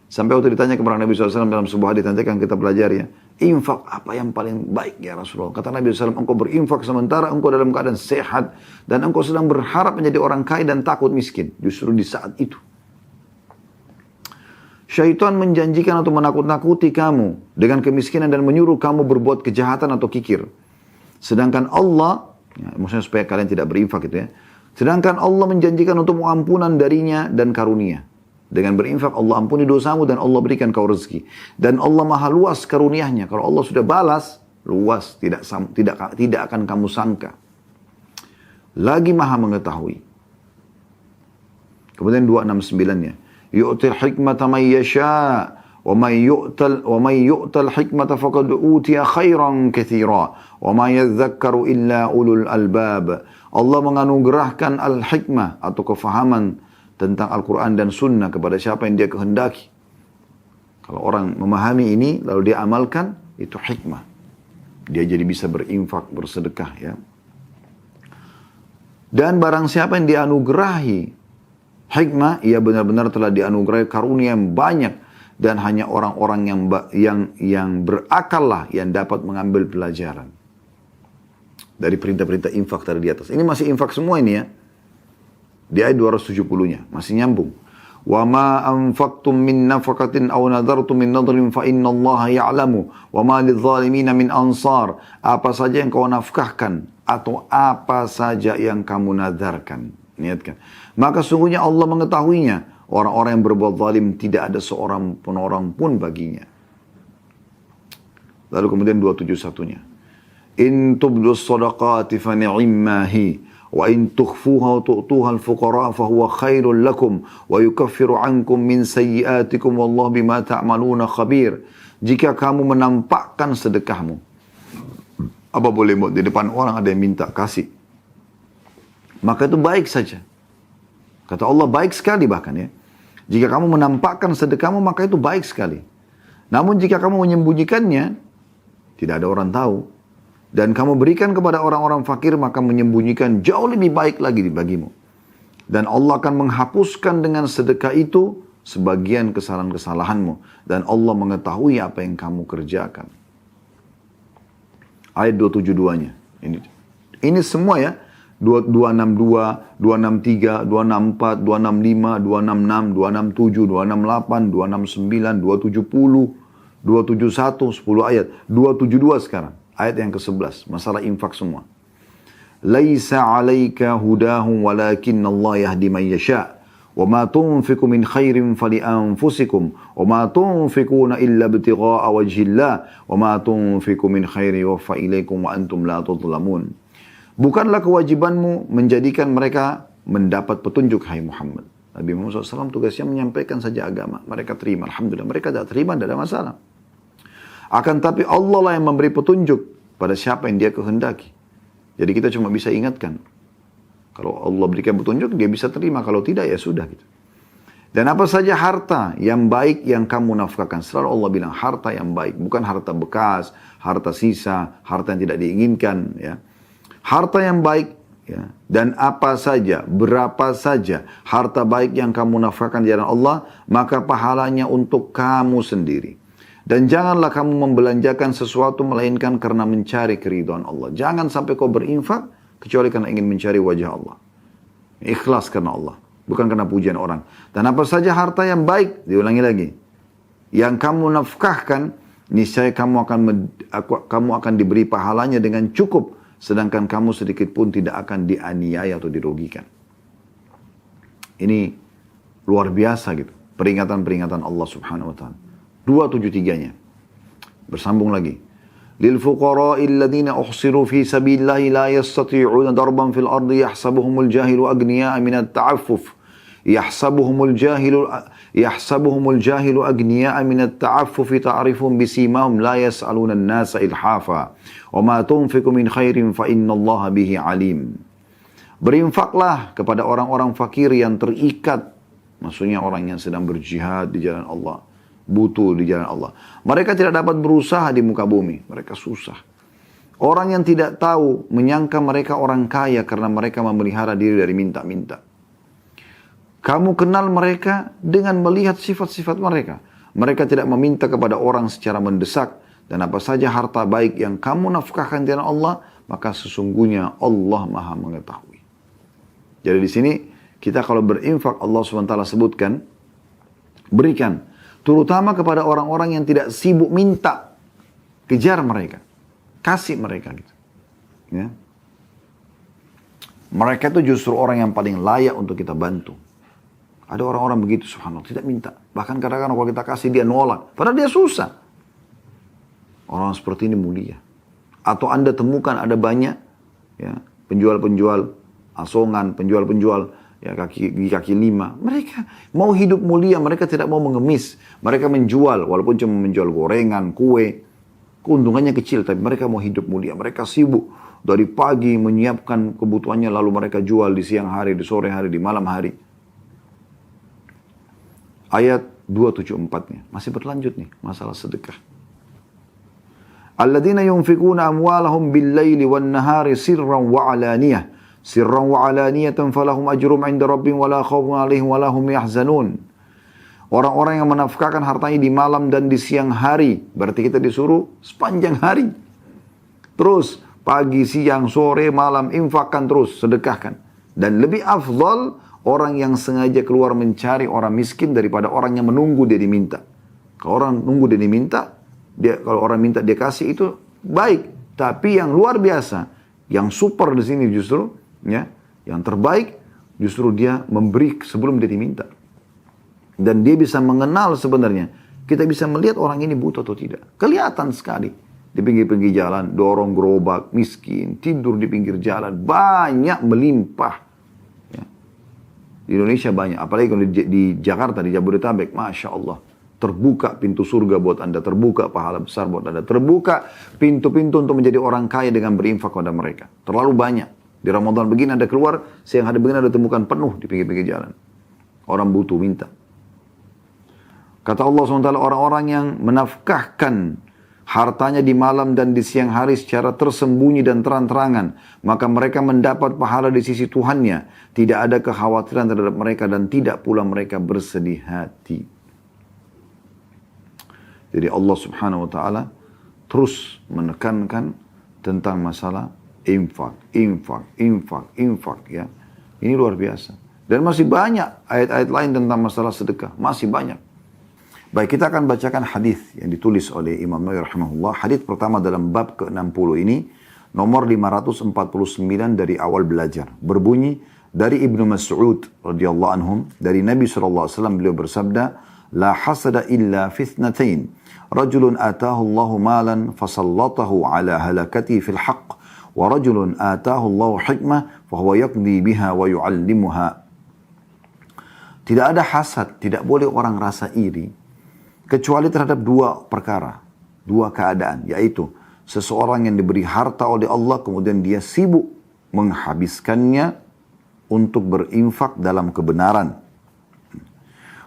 Sampai waktu ditanya kepada Nabi SAW dalam sebuah hadis nanti akan kita belajar ya. Infak apa yang paling baik ya Rasulullah? Kata Nabi SAW, engkau berinfak sementara engkau dalam keadaan sehat. Dan engkau sedang berharap menjadi orang kaya dan takut miskin. Justru di saat itu. Syaitan menjanjikan atau menakut-nakuti kamu dengan kemiskinan dan menyuruh kamu berbuat kejahatan atau kikir. Sedangkan Allah, ya, maksudnya supaya kalian tidak berinfak gitu ya. Sedangkan Allah menjanjikan untuk ampunan darinya dan karunia. Dengan berinfak Allah ampuni dosamu dan Allah berikan kau rezeki. Dan Allah maha luas karuniahnya. Kalau Allah sudah balas, luas, tidak akan kamu sangka. Lagi maha mengetahui. Kemudian 269-nya. Yu'til hikmata man yasha' wa man yu'tal hikmata faqad utiya khairan katsira wa ma yadhakkaru illa ulul albab. Allah menganugerahkan al-hikmah atau kefahaman tentang Al-Quran dan Sunnah kepada siapa yang dia kehendaki. Kalau orang memahami ini, lalu dia amalkan, itu hikmah. Dia jadi bisa berinfak, bersedekah ya. Dan barang siapa yang dianugerahi hikmah, ia benar-benar telah dianugerahi karunia yang banyak. Dan hanya orang-orang yang berakal lah yang dapat mengambil pelajaran. Dari perintah-perintah infak tadi di atas. Ini masih infak semua ini ya. Di ayat 270-nya. Masih nyambung. Wa ma anfaqtum min nafaqatin aw nadartum min nadrin fa innallaha ya'lamu wa ma lidh-dhalimina min ansar. Apa saja yang kau nafkahkan atau apa saja yang kamu nadarkan. Niatkan. Maka sungguhnya Allah mengetahuinya. Orang-orang yang berbuat zalim tidak ada seorang penolong pun baginya. Lalu kemudian 271-nya. In tubdus sadaqati fa ni'immahi Wa in tukhfuha wa tu'tuha al-fuqara fa huwa khairul lakum wa yukaffiru ankum min sayyi'atikum wallahu bima ta'maluna khabir. Jika kamu menampakkan sedekahmu, apa boleh buat di depan orang ada yang minta kasih, maka itu baik saja. Kata Allah baik sekali bahkan ya. Jika kamu menampakkan sedekahmu maka itu baik sekali. Namun jika kamu menyembunyikannya, tidak ada orang tahu. Dan kamu berikan kepada orang-orang fakir, maka menyembunyikan jauh lebih baik lagi bagimu. Dan Allah akan menghapuskan dengan sedekah itu sebagian kesalahan-kesalahanmu. Dan Allah mengetahui apa yang kamu kerjakan. Ayat 272-nya. Ini semua ya. 262, 263, 264, 265, 266, 267, 268, 269, 270, 271, 10 ayat. 272 sekarang. Ayat yang ke-11, masalah infak semua. Laisa 'alaika hudahum walakin Allah yahdi man yasha. Wa ma tunfiqu min khairin fali anfusikum wa ma tunfiquna illa ibtigha'a wajhillah wa ma tunfiqu min khairin yuwaffa ilaikum wa antum la tudlamun. Bukanlah kewajibanmu menjadikan mereka mendapat petunjuk, hai Muhammad. Nabi Muhammad SAW tugasnya menyampaikan saja agama. Mereka terima, alhamdulillah. Mereka tidak terima, tidak ada masalah. Akan tapi Allah lah yang memberi petunjuk pada siapa yang dia kehendaki. Jadi kita cuma bisa ingatkan. Kalau Allah berikan petunjuk, dia bisa terima. Kalau tidak, ya sudah gitu. Dan apa saja harta yang baik yang kamu nafkahkan. Selalu Allah bilang harta yang baik. Bukan harta bekas, harta sisa, harta yang tidak diinginkan. Ya. Harta yang baik. Ya. Dan apa saja, berapa saja harta baik yang kamu nafkahkan di jalan Allah, maka pahalanya untuk kamu sendiri. Dan janganlah kamu membelanjakan sesuatu melainkan karena mencari keridhaan Allah. Jangan sampai kau berinfak kecuali karena ingin mencari wajah Allah. Ikhlas karena Allah, bukan karena pujian orang. Dan apa saja harta yang baik, diulangi lagi, yang kamu nafkahkan, niscaya kamu akan diberi pahalanya dengan cukup, sedangkan kamu sedikit pun tidak akan dianiaya atau dirugikan. Ini luar biasa gitu, peringatan-peringatan Allah Subhanahu wa taala. 273-nya. Bersambung lagi. Lil fuqara'i alladhina uhsiru fi sabilillahi la yastati'una darban fil ardi yahsabuhumul jahilu aghniya'a minat ta'affuf. Yahsabuhumul jahilu aghniya'a minat ta'affuf ta'rifum bisimahum la yas'aluna an-nasa ilhafa. Wa ma tunfiqu min khairin fa innallaha bihi alim. Berinfaklah kepada orang-orang fakir yang terikat. Maksudnya orang yang sedang berjihad di jalan Allah. Butuh di jalan Allah. Mereka tidak dapat berusaha di muka bumi. Mereka susah. Orang yang tidak tahu menyangka mereka orang kaya karena mereka memelihara diri dari minta-minta. Kamu kenal mereka dengan melihat sifat-sifat mereka. Mereka tidak meminta kepada orang secara mendesak. Dan apa saja harta baik yang kamu nafkahkan di jalan Allah, maka sesungguhnya Allah Maha mengetahui. Jadi di sini kita kalau berinfak, Allah SWT sebutkan, berikan. Terutama kepada orang-orang yang tidak sibuk minta. Kejar mereka. Kasih mereka gitu. Ya. Mereka itu justru orang yang paling layak untuk kita bantu. Ada orang-orang begitu subhanallah. Tidak minta. Bahkan kadang-kadang kalau kita kasih dia nolak. Padahal dia susah. Orang seperti ini mulia. Atau Anda temukan ada banyak ya, penjual-penjual asongan, penjual-penjual ya kaki lima. Mereka mau hidup mulia, mereka tidak mau mengemis. Mereka menjual, walaupun cuma menjual gorengan, kue. Keuntungannya kecil, tapi mereka mau hidup mulia. Mereka sibuk dari pagi menyiapkan kebutuhannya, lalu mereka jual di siang hari, di sore hari, di malam hari. Ayat 274-nya, masih berlanjut nih, masalah sedekah. Alladzina yunfikuna amwalahum bil-laili wan-nahari sirran wa 'alaniyah. Sirran wa 'alaniyatan falahum ajrum 'inda rabbihim wala khaufun 'alaihim wala hum yahzanun. Orang-orang yang menafkahkan hartanya di malam dan di siang hari. Berarti kita disuruh sepanjang hari. Terus pagi, siang, sore, malam infakkan terus, sedekahkan. Dan lebih afdal orang yang sengaja keluar mencari orang miskin daripada orang yang menunggu dia diminta. Kalau orang nunggu dia diminta, kalau orang minta dia kasih itu baik. Tapi yang luar biasa, yang super di sini justru, ya, yang terbaik justru dia memberi sebelum dia diminta. Dan dia bisa mengenal sebenarnya. Kita bisa melihat orang ini butuh atau tidak. Kelihatan sekali. di pinggir-pinggir jalan, dorong gerobak, miskin, tidur di pinggir jalan, banyak melimpah. Ya. Di Indonesia banyak, apalagi kalau di Jakarta, di Jabodetabek, Masya Allah. Terbuka pintu surga buat Anda, terbuka pahala besar buat Anda, terbuka pintu-pintu untuk menjadi orang kaya dengan berinfak kepada mereka. Terlalu banyak. Di Ramadan begini Anda keluar, siang hari begini Anda temukan penuh di pinggir-pinggir jalan. Orang butuh, minta. Kata Allah SWT, orang-orang yang menafkahkan hartanya di malam dan di siang hari secara tersembunyi dan terang-terangan, maka mereka mendapat pahala di sisi Tuhannya. Tidak ada kekhawatiran terhadap mereka dan tidak pula mereka bersedih hati. Jadi Allah Subhanahu wa taala terus menekankan tentang masalah infak ya. Ini luar biasa. Dan masih banyak ayat-ayat lain tentang masalah sedekah, masih banyak. Baik, kita akan bacakan hadis yang ditulis oleh Imam Nawawi rahimahullah. Hadis pertama dalam bab ke-60 ini, nomor 549 dari awal belajar. Berbunyi dari Ibnu Mas'ud radhiyallahu anhum, dari Nabi sallallahu alaihi wasallam, beliau bersabda, "La hasada illa fi ithnatain. Rajulun atahu Allahu malan fasallatahu ala halakati fil haqq, wa rajulun atahu Allahu hikmah fahuwa yaqdi biha wa yu'allimuha." Tidak ada hasad, tidak boleh orang rasa iri kecuali terhadap dua perkara, dua keadaan, yaitu seseorang yang diberi harta oleh Allah kemudian dia sibuk menghabiskannya untuk berinfak dalam kebenaran.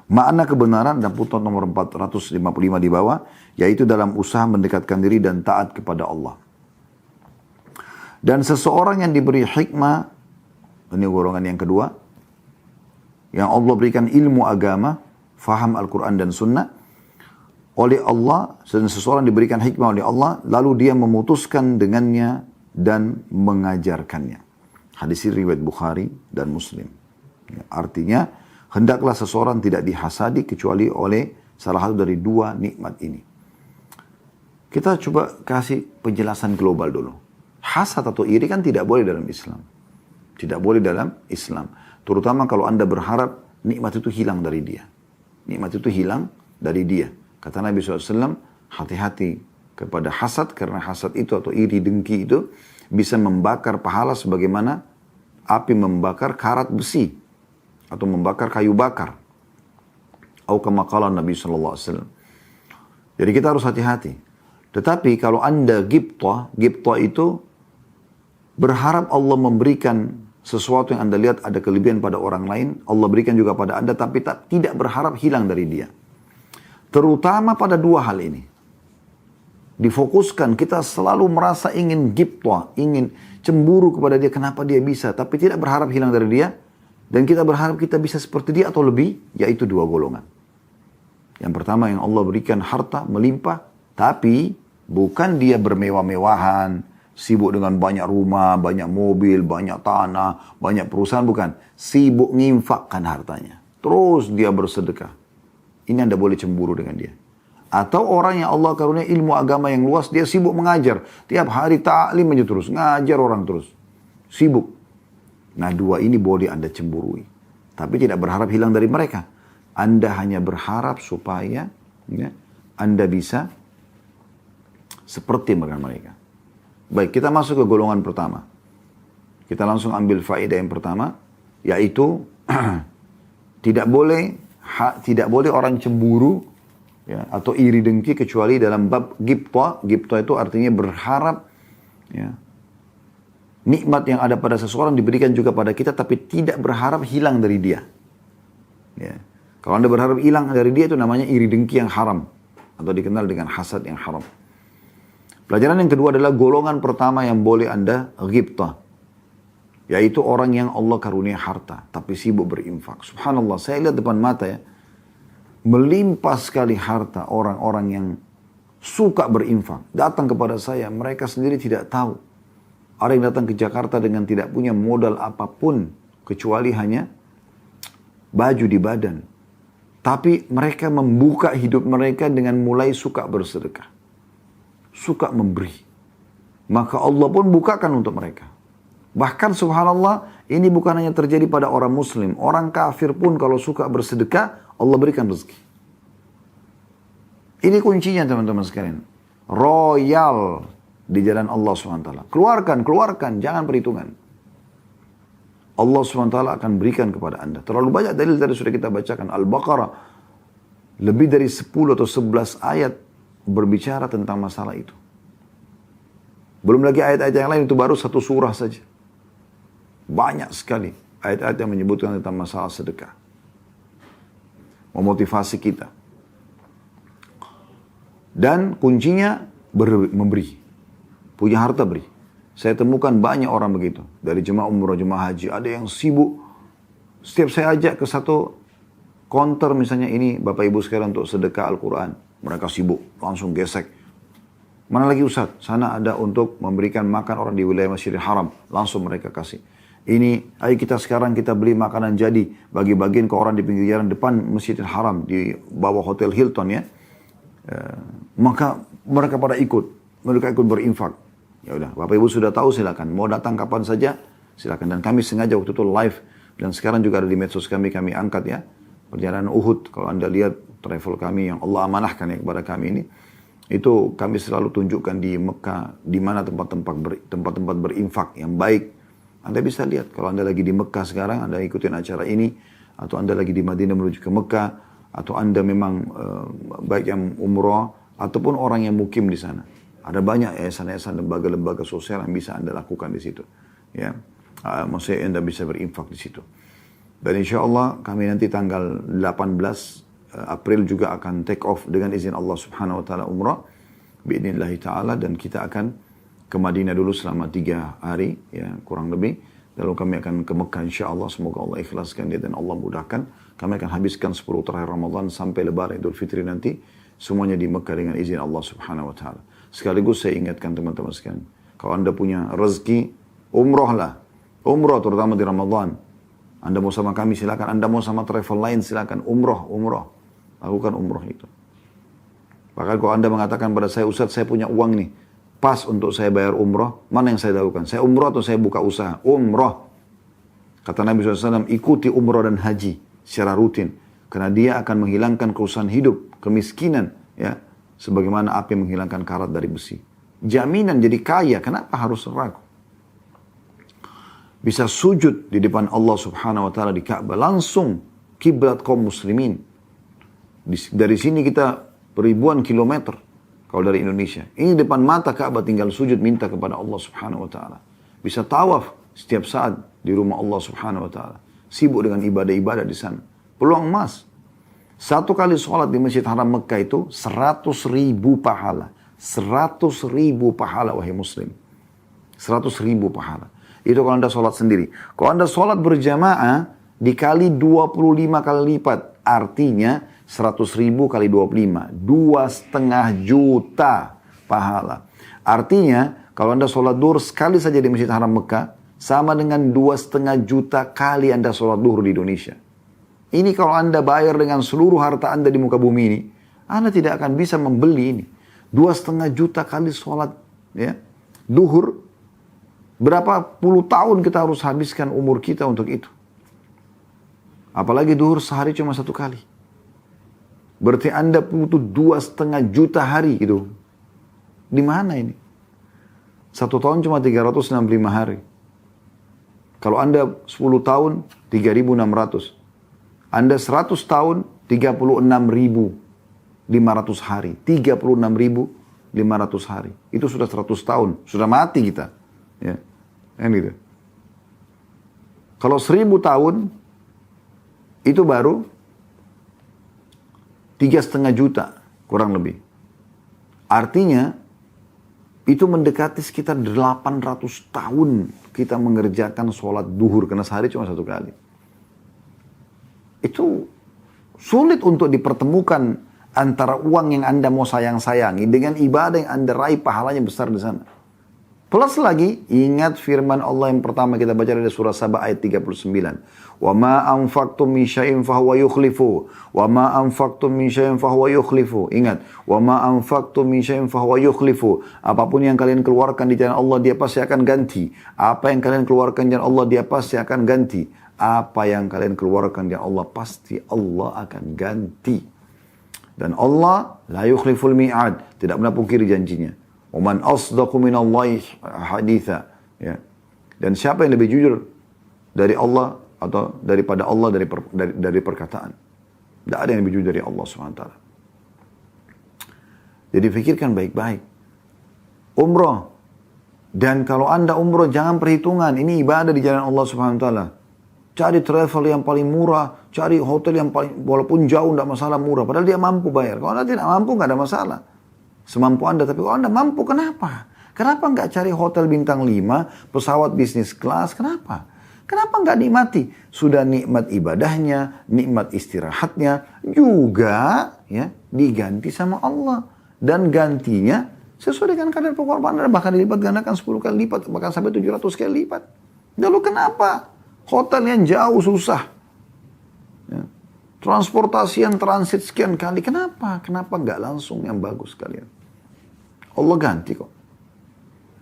Makna kebenaran dan putnot nomor 455 di bawah, yaitu dalam usaha mendekatkan diri dan taat kepada Allah. Dan seseorang yang diberi hikmah, ini golongan yang kedua, yang Allah berikan ilmu agama, faham Al-Quran dan Sunnah, oleh Allah, dan seseorang diberikan hikmah oleh Allah, lalu dia memutuskan dengannya dan mengajarkannya. Hadis ini riwayat Bukhari dan Muslim. Artinya, hendaklah seseorang tidak dihasadi kecuali oleh salah satu dari dua nikmat ini. Kita coba kasih penjelasan global dulu. Hasad atau iri kan tidak boleh dalam Islam. Tidak boleh dalam Islam. Terutama kalau Anda berharap nikmat itu hilang dari dia. Nikmat itu hilang dari dia. Kata Nabi SAW, hati-hati kepada hasad, karena hasad itu atau iri dengki itu bisa membakar pahala sebagaimana api membakar karat besi atau membakar kayu bakar. Atau kama qala Nabi SAW. Jadi kita harus hati-hati. Tetapi kalau Anda gibtah itu berharap Allah memberikan sesuatu yang Anda lihat ada kelebihan pada orang lain, Allah berikan juga pada Anda, tapi tidak berharap hilang dari dia. Terutama pada dua hal ini. Difokuskan, kita selalu merasa ingin gibtah, ingin cemburu kepada dia, kenapa dia bisa, tapi tidak berharap hilang dari dia. Dan kita berharap kita bisa seperti dia atau lebih, yaitu dua golongan. Yang pertama, yang Allah berikan harta melimpah, tapi bukan dia bermewah-mewahan, sibuk dengan banyak rumah, banyak mobil, banyak tanah, banyak perusahaan, bukan. Sibuk nginfakkan hartanya. Terus dia bersedekah. Ini Anda boleh cemburu dengan dia. Atau orang yang Allah karunia ilmu agama yang luas, dia sibuk mengajar. Tiap hari ta'lim aja terus, ngajar orang terus. Sibuk. Nah, dua ini boleh Anda cemburui. Tapi tidak berharap hilang dari mereka. Anda hanya berharap supaya ya, Anda bisa seperti mereka. Baik, kita masuk ke golongan pertama. Kita langsung ambil faedah yang pertama, yaitu tidak boleh orang cemburu ya, atau iri dengki kecuali dalam bab gibtah. Gibtah itu artinya berharap ya, nikmat yang ada pada seseorang diberikan juga pada kita, tapi tidak berharap hilang dari dia. Ya. Kalau Anda berharap hilang dari dia, itu namanya iri dengki yang haram. Atau dikenal dengan hasad yang haram. Pelajaran yang kedua adalah golongan pertama yang boleh Anda ghibtah. Yaitu orang yang Allah karunia harta, tapi sibuk berinfak. Subhanallah, saya lihat depan mata ya. Melimpah sekali harta orang-orang yang suka berinfak. Datang kepada saya, mereka sendiri tidak tahu. Ada yang datang ke Jakarta dengan tidak punya modal apapun, kecuali hanya baju di badan. Tapi mereka membuka hidup mereka dengan mulai suka bersedekah. Suka memberi. Maka Allah pun bukakan untuk mereka. Bahkan subhanallah, ini bukan hanya terjadi pada orang muslim. Orang kafir pun kalau suka bersedekah, Allah berikan rezeki. Ini kuncinya teman-teman sekalian. royal di jalan Allah SWT. Keluarkan, jangan perhitungan. Allah SWT akan berikan kepada anda. Terlalu banyak dalil tadi sudah kita bacakan. Al-Baqarah, lebih dari 10 atau 11 ayat berbicara tentang masalah itu. Belum lagi ayat-ayat yang lain, itu baru satu surah saja. Banyak sekali ayat-ayat yang menyebutkan tentang masalah sedekah. Memotivasi kita. Dan kuncinya memberi. Punya harta beri. Saya temukan banyak orang begitu. Dari jemaah umroh, jemaah haji. Ada yang sibuk. Setiap saya ajak ke satu counter misalnya, ini Bapak Ibu sekalian untuk sedekah Al-Quran. Mereka sibuk. Langsung gesek. Mana lagi Ustaz? Sana ada untuk memberikan makan orang di wilayah Masjidil Haram. Langsung mereka kasih. Ini, ayo kita sekarang kita beli makanan jadi. Bagi-bagiin ke orang di pinggir jalan depan Masjidil Haram. Di bawah Hotel Hilton ya. Maka mereka pada ikut. Mereka ikut berinfak. Ya udah, Bapak Ibu sudah tahu, silakan. Mau datang kapan saja, silakan. Dan kami sengaja waktu itu live. Dan sekarang juga ada di medsos kami angkat ya. Perjalanan Uhud, kalau Anda lihat travel kami yang Allah amanahkan ya kepada kami ini. Itu kami selalu tunjukkan di Mekah, di mana tempat-tempat berinfak yang baik. Anda bisa lihat, kalau Anda lagi di Mekah sekarang, Anda ikutin acara ini. Atau Anda lagi di Madinah menuju ke Mekah. Atau Anda memang baik yang umroh, ataupun orang yang mukim di sana. Ada banyak yayasan-yayasan, lembaga-lembaga sosial yang bisa Anda lakukan di situ. Ya, maksudnya Anda bisa berinfak di situ. Dan insya Allah kami nanti tanggal 18 April juga akan take off dengan izin Allah Subhanahu Wa Taala umrah, biidnillahi Taala, dan kita akan ke Madinah dulu selama 3 hari, ya kurang lebih. Lalu kami akan ke Mekah insya Allah. Semoga Allah ikhlaskan dia dan Allah mudahkan. Kami akan habiskan 10 terakhir Ramadan sampai Lebaran Idul Fitri nanti. Semuanya di Mekah dengan izin Allah Subhanahu Wa Taala. Sekaligus saya ingatkan teman-teman sekalian, kalau Anda punya rezeki, umrohlah. Umroh terutama di Ramadan. Anda mau sama kami silakan, Anda mau sama travel lain silakan. Umroh. Lakukan umroh itu. Bahkan kalau Anda mengatakan pada saya, Ustaz saya punya uang nih, pas untuk saya bayar umroh, mana yang saya lakukan? Saya umroh atau saya buka usaha? Umroh. Kata Nabi SAW, ikuti umroh dan haji secara rutin. Karena dia akan menghilangkan kerusakan hidup, kemiskinan, ya. Sebagaimana api menghilangkan karat dari besi. Jaminan jadi kaya, kenapa harus ragu? Bisa sujud di depan Allah Subhanahu Wa Taala di Ka'bah, langsung kiblat kaum muslimin. Dari sini kita ribuan kilometer, kalau dari Indonesia. Ini depan mata Ka'bah, tinggal sujud minta kepada Allah Subhanahu Wa Taala. Bisa tawaf setiap saat di rumah Allah Subhanahu Wa Taala. Sibuk dengan ibadah-ibadah di sana. Peluang emas. Satu kali sholat di Masjid Haram Mekah itu 100.000 pahala. 100.000 pahala wahai muslim. 100.000 pahala. Itu kalau Anda sholat sendiri. Kalau Anda sholat berjamaah dikali 25 kali lipat. Artinya 100.000 kali 25. 2,5 juta pahala. Artinya kalau Anda sholat duhur sekali saja di Masjid Haram Mekah, sama dengan 2,5 juta kali Anda sholat duhur di Indonesia. Ini kalau Anda bayar dengan seluruh harta Anda di muka bumi ini, Anda tidak akan bisa membeli ini. 2,5 juta kali sholat ya, duhur. Berapa puluh tahun kita harus habiskan umur kita untuk itu. Apalagi duhur sehari cuma 1 kali. Berarti Anda butuh 2,5 juta hari itu. Di mana ini? 1 tahun cuma 365 hari. Kalau Anda 10 tahun, 3.600. Anda 100 tahun, 36.500 hari. 36.500 hari. Itu sudah 100 tahun. Sudah mati kita. Ya. Gitu. Kalau 1.000 tahun, itu baru 3,5 juta. Kurang lebih. Artinya, itu mendekati sekitar 800 tahun kita mengerjakan sholat duhur. Karena sehari cuma 1 kali. Itu sulit untuk dipertemukan antara uang yang Anda mau sayang-sayangi dengan ibadah yang Anda raih pahalanya besar di sana. Plus lagi, ingat firman Allah yang pertama kita baca dari surah Saba ayat 39. Wa ma anfaqtum min syai'in fahuwa yukhlifu. Wa ma anfaqtum min syai'in fahuwa yukhlifu. Ingat, wa ma anfaqtum min syai'in fahuwa yukhlifu. Apapun yang kalian keluarkan di jalan Allah, dia pasti akan ganti. Apa yang kalian keluarkan di jalan Allah, dia pasti akan ganti. Apa yang kalian keluarkan di Allah, pasti Allah akan ganti. Dan Allah la yukhliful mi'ad, tidak pernah pungkiri janjinya. Wa man asdaqu minallahi haditha. Ya. Dan siapa yang lebih jujur dari Allah atau daripada Allah dari perkataan? Tidak ada yang lebih jujur dari Allah SWT. Jadi fikirkan baik-baik. Umrah. Dan kalau anda umrah jangan perhitungan. Ini ibadah di jalan Allah SWT. Cari travel yang paling murah. Cari hotel yang paling, walaupun jauh tidak masalah murah. Padahal dia mampu bayar. Kalau anda tidak mampu nggak ada masalah. Semampu anda. Tapi kalau anda mampu kenapa? Kenapa nggak cari hotel bintang 5, pesawat bisnis kelas? Kenapa? Kenapa nggak nikmati? Sudah nikmat ibadahnya, nikmat istirahatnya, juga ya diganti sama Allah. Dan gantinya sesuai dengan kadar pengorbanan, bahkan dilipat gandakan 10 kali lipat, bahkan sampai 700 kali lipat. Lalu kenapa? Hotel yang jauh susah. Ya. Transportasi yang transit sekian kali. Kenapa? Kenapa nggak langsung yang bagus kalian? Allah ganti kok.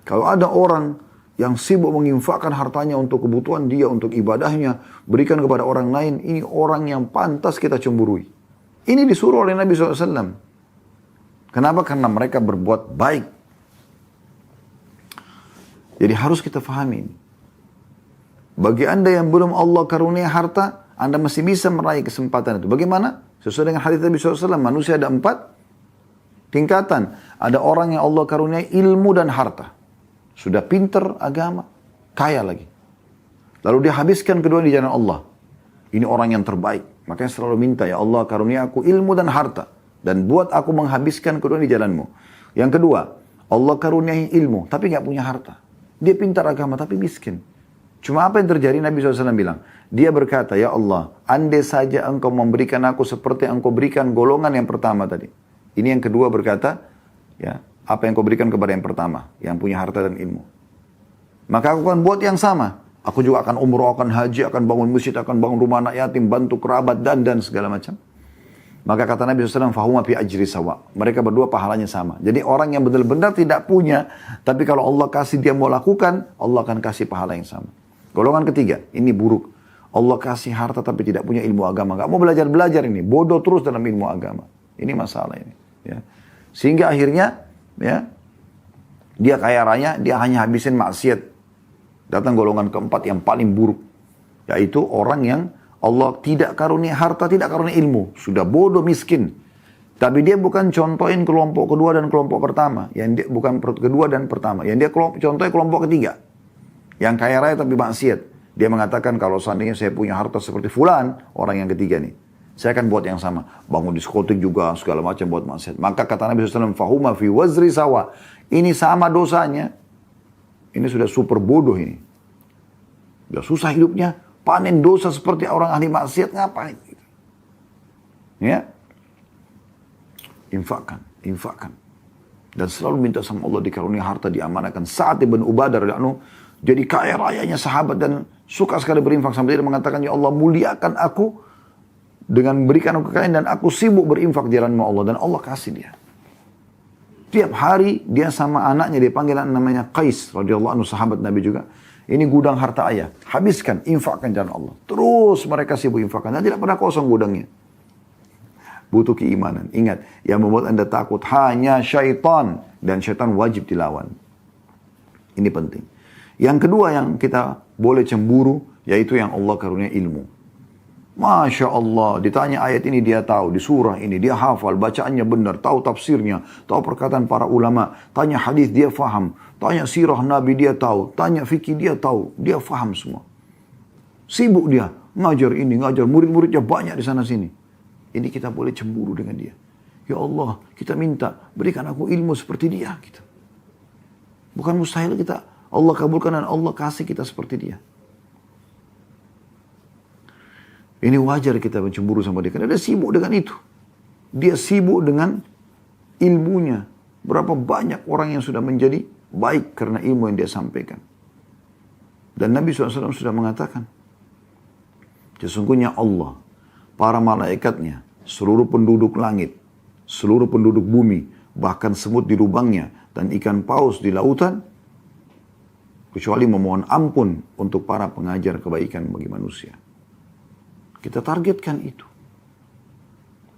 Kalau ada orang yang sibuk menginfakkan hartanya untuk kebutuhan dia, untuk ibadahnya, berikan kepada orang lain, ini orang yang pantas kita cemburui. Ini disuruh oleh Nabi SAW. Kenapa? Karena mereka berbuat baik. Jadi harus kita fahami ini. Bagi anda yang belum Allah karunia harta, anda masih bisa meraih kesempatan itu. Bagaimana? Sesuai dengan hadis Nabi SAW, manusia ada 4 tingkatan. Ada orang yang Allah karunia ilmu dan harta. Sudah pinter agama, kaya lagi. Lalu dia habiskan kedua di jalan Allah. Ini orang yang terbaik. Makanya selalu minta, ya Allah karunia aku ilmu dan harta. Dan buat aku menghabiskan kedua di jalanmu. Yang kedua, Allah karuniai ilmu, tapi nggak punya harta. Dia pintar agama, tapi miskin. Cuma apa yang terjadi? Nabi SAW bilang, dia berkata, ya Allah, andai saja engkau memberikan aku seperti engkau berikan golongan yang pertama tadi. Ini yang kedua berkata, ya, apa yang kau berikan kepada yang pertama, yang punya harta dan ilmu. Maka aku akan buat yang sama. Aku juga akan umroh, akan haji, akan bangun masjid, akan bangun rumah anak yatim, bantu kerabat, dan segala macam. Maka kata Nabi SAW, fahuma fi ajri sawa. Mereka berdua pahalanya sama. Jadi orang yang benar-benar tidak punya, tapi kalau Allah kasih dia mau lakukan, Allah akan kasih pahala yang sama. Golongan ketiga, ini buruk. Allah kasih harta tapi tidak punya ilmu agama. Gak mau belajar-belajar ini. Bodoh terus dalam ilmu agama. Ini masalah ini. Ya. Sehingga akhirnya, ya, dia kaya raya, dia hanya habisin maksiat. Datang golongan keempat yang paling buruk, yaitu orang yang Allah tidak karunia harta, tidak karunia ilmu, sudah bodoh miskin. Tapi dia bukan contohin kelompok kedua dan kelompok pertama, yang dia bukan kedua dan pertama, yang dia contohin kelompok ketiga, yang kaya raya tapi maksiat. Dia mengatakan kalau seandainya saya punya harta seperti fulan, orang yang ketiga nih, saya akan buat yang sama. Bangun diskotik juga, segala macam buat maksiat. Maka kata Nabi SAW, fahuma fi wazri sawa. Ini sama dosanya. Ini sudah super bodoh ini. Sudah susah hidupnya. Panen dosa seperti orang ahli maksiat, ngapain? Ya. Infakkan, infakkan. Dan selalu minta sama Allah dikarunia harta, diamanahkan. Sa'ad ibn Ubadah radhiyallahu anhu jadi kaya rayanya sahabat dan suka sekali berinfak. Sampai dia mengatakan, ya Allah muliakan aku dengan berikan aku kekayaan dan aku sibuk berinfak di jalan-Mu Allah, dan Allah kasih dia. Tiap hari dia sama anaknya, dia panggil namanya Qais radhiyallahu anhu, sahabat Nabi juga. Ini gudang harta ayah, habiskan, infakkan jalan Allah. Terus mereka sibuk infakkan dan tidak pernah kosong gudangnya. Butuh keimanan. Ingat, yang membuat anda takut hanya syaitan, dan syaitan wajib dilawan. Ini penting. Yang kedua yang kita boleh cemburu, yaitu yang Allah karunia ilmu. Masya Allah, ditanya ayat ini dia tahu, di surah ini dia hafal, bacaannya benar, tahu tafsirnya, tahu perkataan para ulama, tanya hadis dia faham, tanya sirah Nabi dia tahu, tanya fikih dia tahu, dia faham semua. Sibuk dia, ngajar ini, ngajar, murid-muridnya banyak di sana sini. Ini kita boleh cemburu dengan dia. Ya Allah, kita minta, berikan aku ilmu seperti dia. Gitu. Bukan mustahil kita, Allah kabulkan dan Allah kasih kita seperti dia. Ini wajar kita mencemburu sama dia. Karena dia sibuk dengan itu. Dia sibuk dengan ilmunya. Berapa banyak orang yang sudah menjadi baik karena ilmu yang dia sampaikan. Dan Nabi SAW sudah mengatakan, sesungguhnya Allah, para malaikatnya, seluruh penduduk langit, seluruh penduduk bumi, bahkan semut di lubangnya, dan ikan paus di lautan, kecuali memohon ampun untuk para pengajar kebaikan bagi manusia. Kita targetkan itu.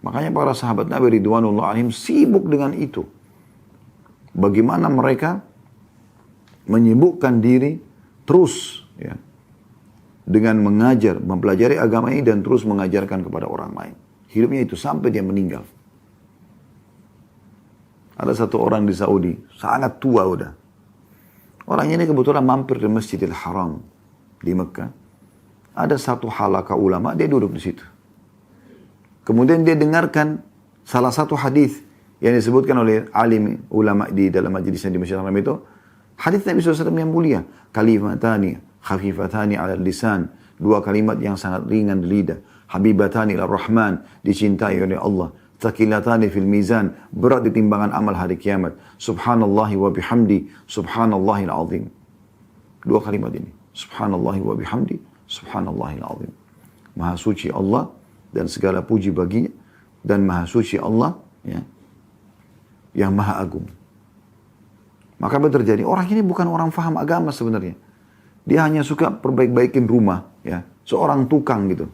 Makanya para sahabat Nabi ridwanullah alaihim sibuk dengan itu. Bagaimana mereka menyibukkan diri terus ya, dengan mengajar, mempelajari agama ini dan terus mengajarkan kepada orang lain. Hidupnya itu sampai dia meninggal. Ada satu orang di Saudi, sangat tua udah. Orang ini kebetulan mampir di Masjidil Haram di Mekah. Ada satu halaqah ulama, dia duduk di situ. Kemudian dia dengarkan salah satu hadis yang disebutkan oleh alim ulama di dalam majlisnya di Masjidil Haram itu. Hadis Nabi SAW yang mulia. Kalimatani khafifatani ala lisan. Dua kalimat yang sangat ringan di lidah. Habibatani ila rahman. Dicintai oleh Allah. Thaqilatani fil mizan. Berat di timbangan amal hari kiamat. Subhanallahi wa bihamdi. Subhanallahil azim. Dua kalimat ini. Subhanallahi wa bihamdi. Subhanallahil azim. Maha suci Allah dan segala puji baginya. Dan maha suci Allah ya, yang maha agung. Maka apa terjadi? Orang ini bukan orang faham agama sebenarnya. Dia hanya suka perbaik-baikin rumah, ya, seorang tukang gitu.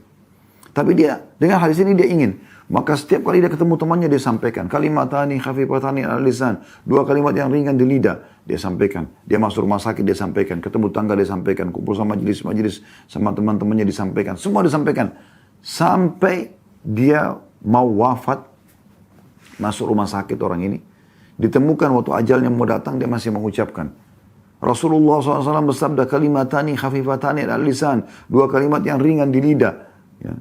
Tapi dia dengan hadis ini dia ingin, maka setiap kali dia ketemu temannya dia sampaikan kalimatani khafifatani ala lisan, dua kalimat yang ringan di lidah dia sampaikan. Dia masuk rumah sakit dia sampaikan, ketemu tangga dia sampaikan, kumpul sama majelis-majelis sama teman-temannya disampaikan, semua disampaikan sampai dia mau wafat masuk rumah sakit orang ini. Ditemukan waktu ajalnya mau datang, dia masih mengucapkan. Rasulullah SAW bersabda, kalimatani khafifatani ala lisan. Dua kalimat yang ringan di lidah. Ya.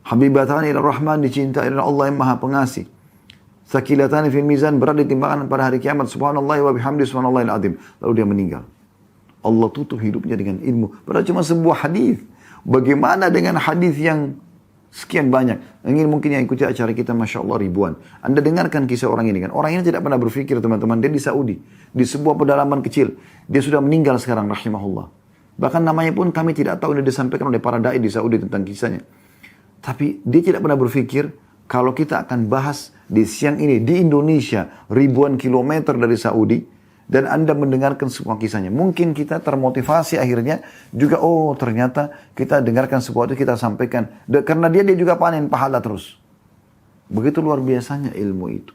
Habibatani ila rahman, dicintai oleh Allah yang maha pengasih. Thaqilatani fil mizan, berat di timbangan pada hari kiamat. Subhanallah wa bihamdi subhanallahil azim. Lalu dia meninggal. Allah tutup hidupnya dengan ilmu. Padahal cuma sebuah hadis. Bagaimana dengan hadis yang sekian banyak. Ingin mungkin yang ikuti acara kita Masya Allah ribuan. Anda dengarkan kisah orang ini kan. Orang ini tidak pernah berpikir teman-teman. Dia di Saudi. Di sebuah pedalaman kecil. Dia sudah meninggal sekarang rahimahullah. Bahkan namanya pun kami tidak tahu. Dia disampaikan oleh para da'i di Saudi tentang kisahnya. Tapi dia tidak pernah berpikir. Kalau kita akan bahas di siang ini di Indonesia. Ribuan kilometer dari Saudi. Dan Anda mendengarkan semua kisahnya. Mungkin kita termotivasi akhirnya juga, oh ternyata kita dengarkan sebuah itu kita sampaikan. Karena dia juga panen pahala terus. Begitu luar biasanya ilmu itu.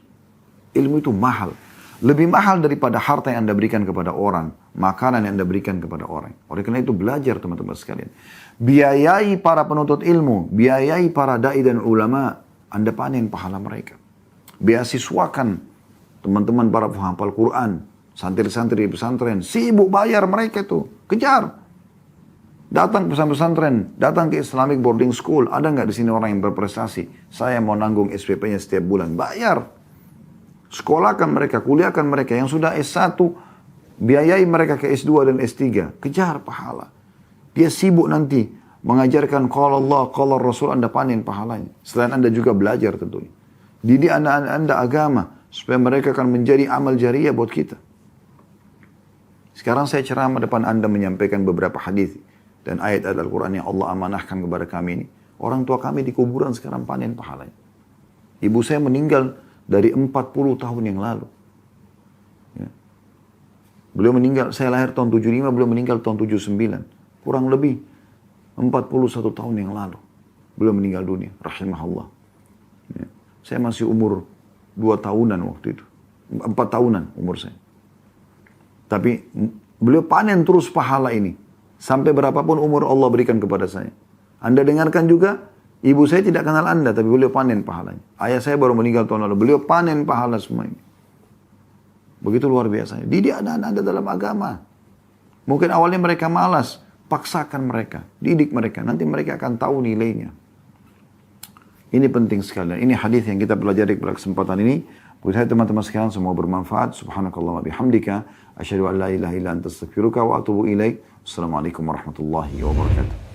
Ilmu itu mahal. Lebih mahal daripada harta yang Anda berikan kepada orang. Makanan yang Anda berikan kepada orang. Oleh karena itu belajar teman-teman sekalian. Biayai para penuntut ilmu. Biayai para da'i dan ulama. Anda panen pahala mereka. Beasiswakan teman-teman para penghafal Quran. Santri-santri di pesantren, sibuk bayar mereka itu, kejar. Datang ke pesantren, datang ke Islamic Boarding School, ada nggak di sini orang yang berprestasi? Saya mau nanggung SPP-nya setiap bulan, bayar. Sekolahkan mereka, kuliahkan mereka, yang sudah S1, biayai mereka ke S2 dan S3, kejar pahala. Dia sibuk nanti mengajarkan qala Allah, qala Rasul, Anda panen pahalanya. Selain Anda juga belajar tentunya. Didik anak-anak Anda agama, supaya mereka akan menjadi amal jariah buat kita. Sekarang saya ceramah depan Anda menyampaikan beberapa hadis dan ayat-ayat Al-Quran yang Allah amanahkan kepada kami ini. Orang tua kami di kuburan sekarang panen pahalanya. Ibu saya meninggal dari 40 tahun yang lalu. Ya. Beliau meninggal, saya lahir tahun 75, beliau meninggal tahun 79. Kurang lebih 41 tahun yang lalu. Beliau meninggal dunia, rahimahullah. Ya. Saya masih umur 2 tahunan waktu itu. 4 tahunan umur saya. Tapi beliau panen terus pahala ini. Sampai berapapun umur Allah berikan kepada saya. Anda dengarkan juga, ibu saya tidak kenal Anda, tapi beliau panen pahalanya. Ayah saya baru meninggal tahun lalu, beliau panen pahala semua ini. Begitu luar biasanya. Didik anak-anak Anda dalam agama. Mungkin awalnya mereka malas, paksakan mereka, didik mereka. Nanti mereka akan tahu nilainya. Ini penting sekali. Ini hadis yang kita pelajari pada kesempatan ini. Buat saya teman-teman sekalian semua bermanfaat. Subhanakallah wa bihamdika. Asyhadu an la ilaha illa anta astaghfiruka wa atubu ilaik. Assalamualaikum warahmatullahi wabarakatuh.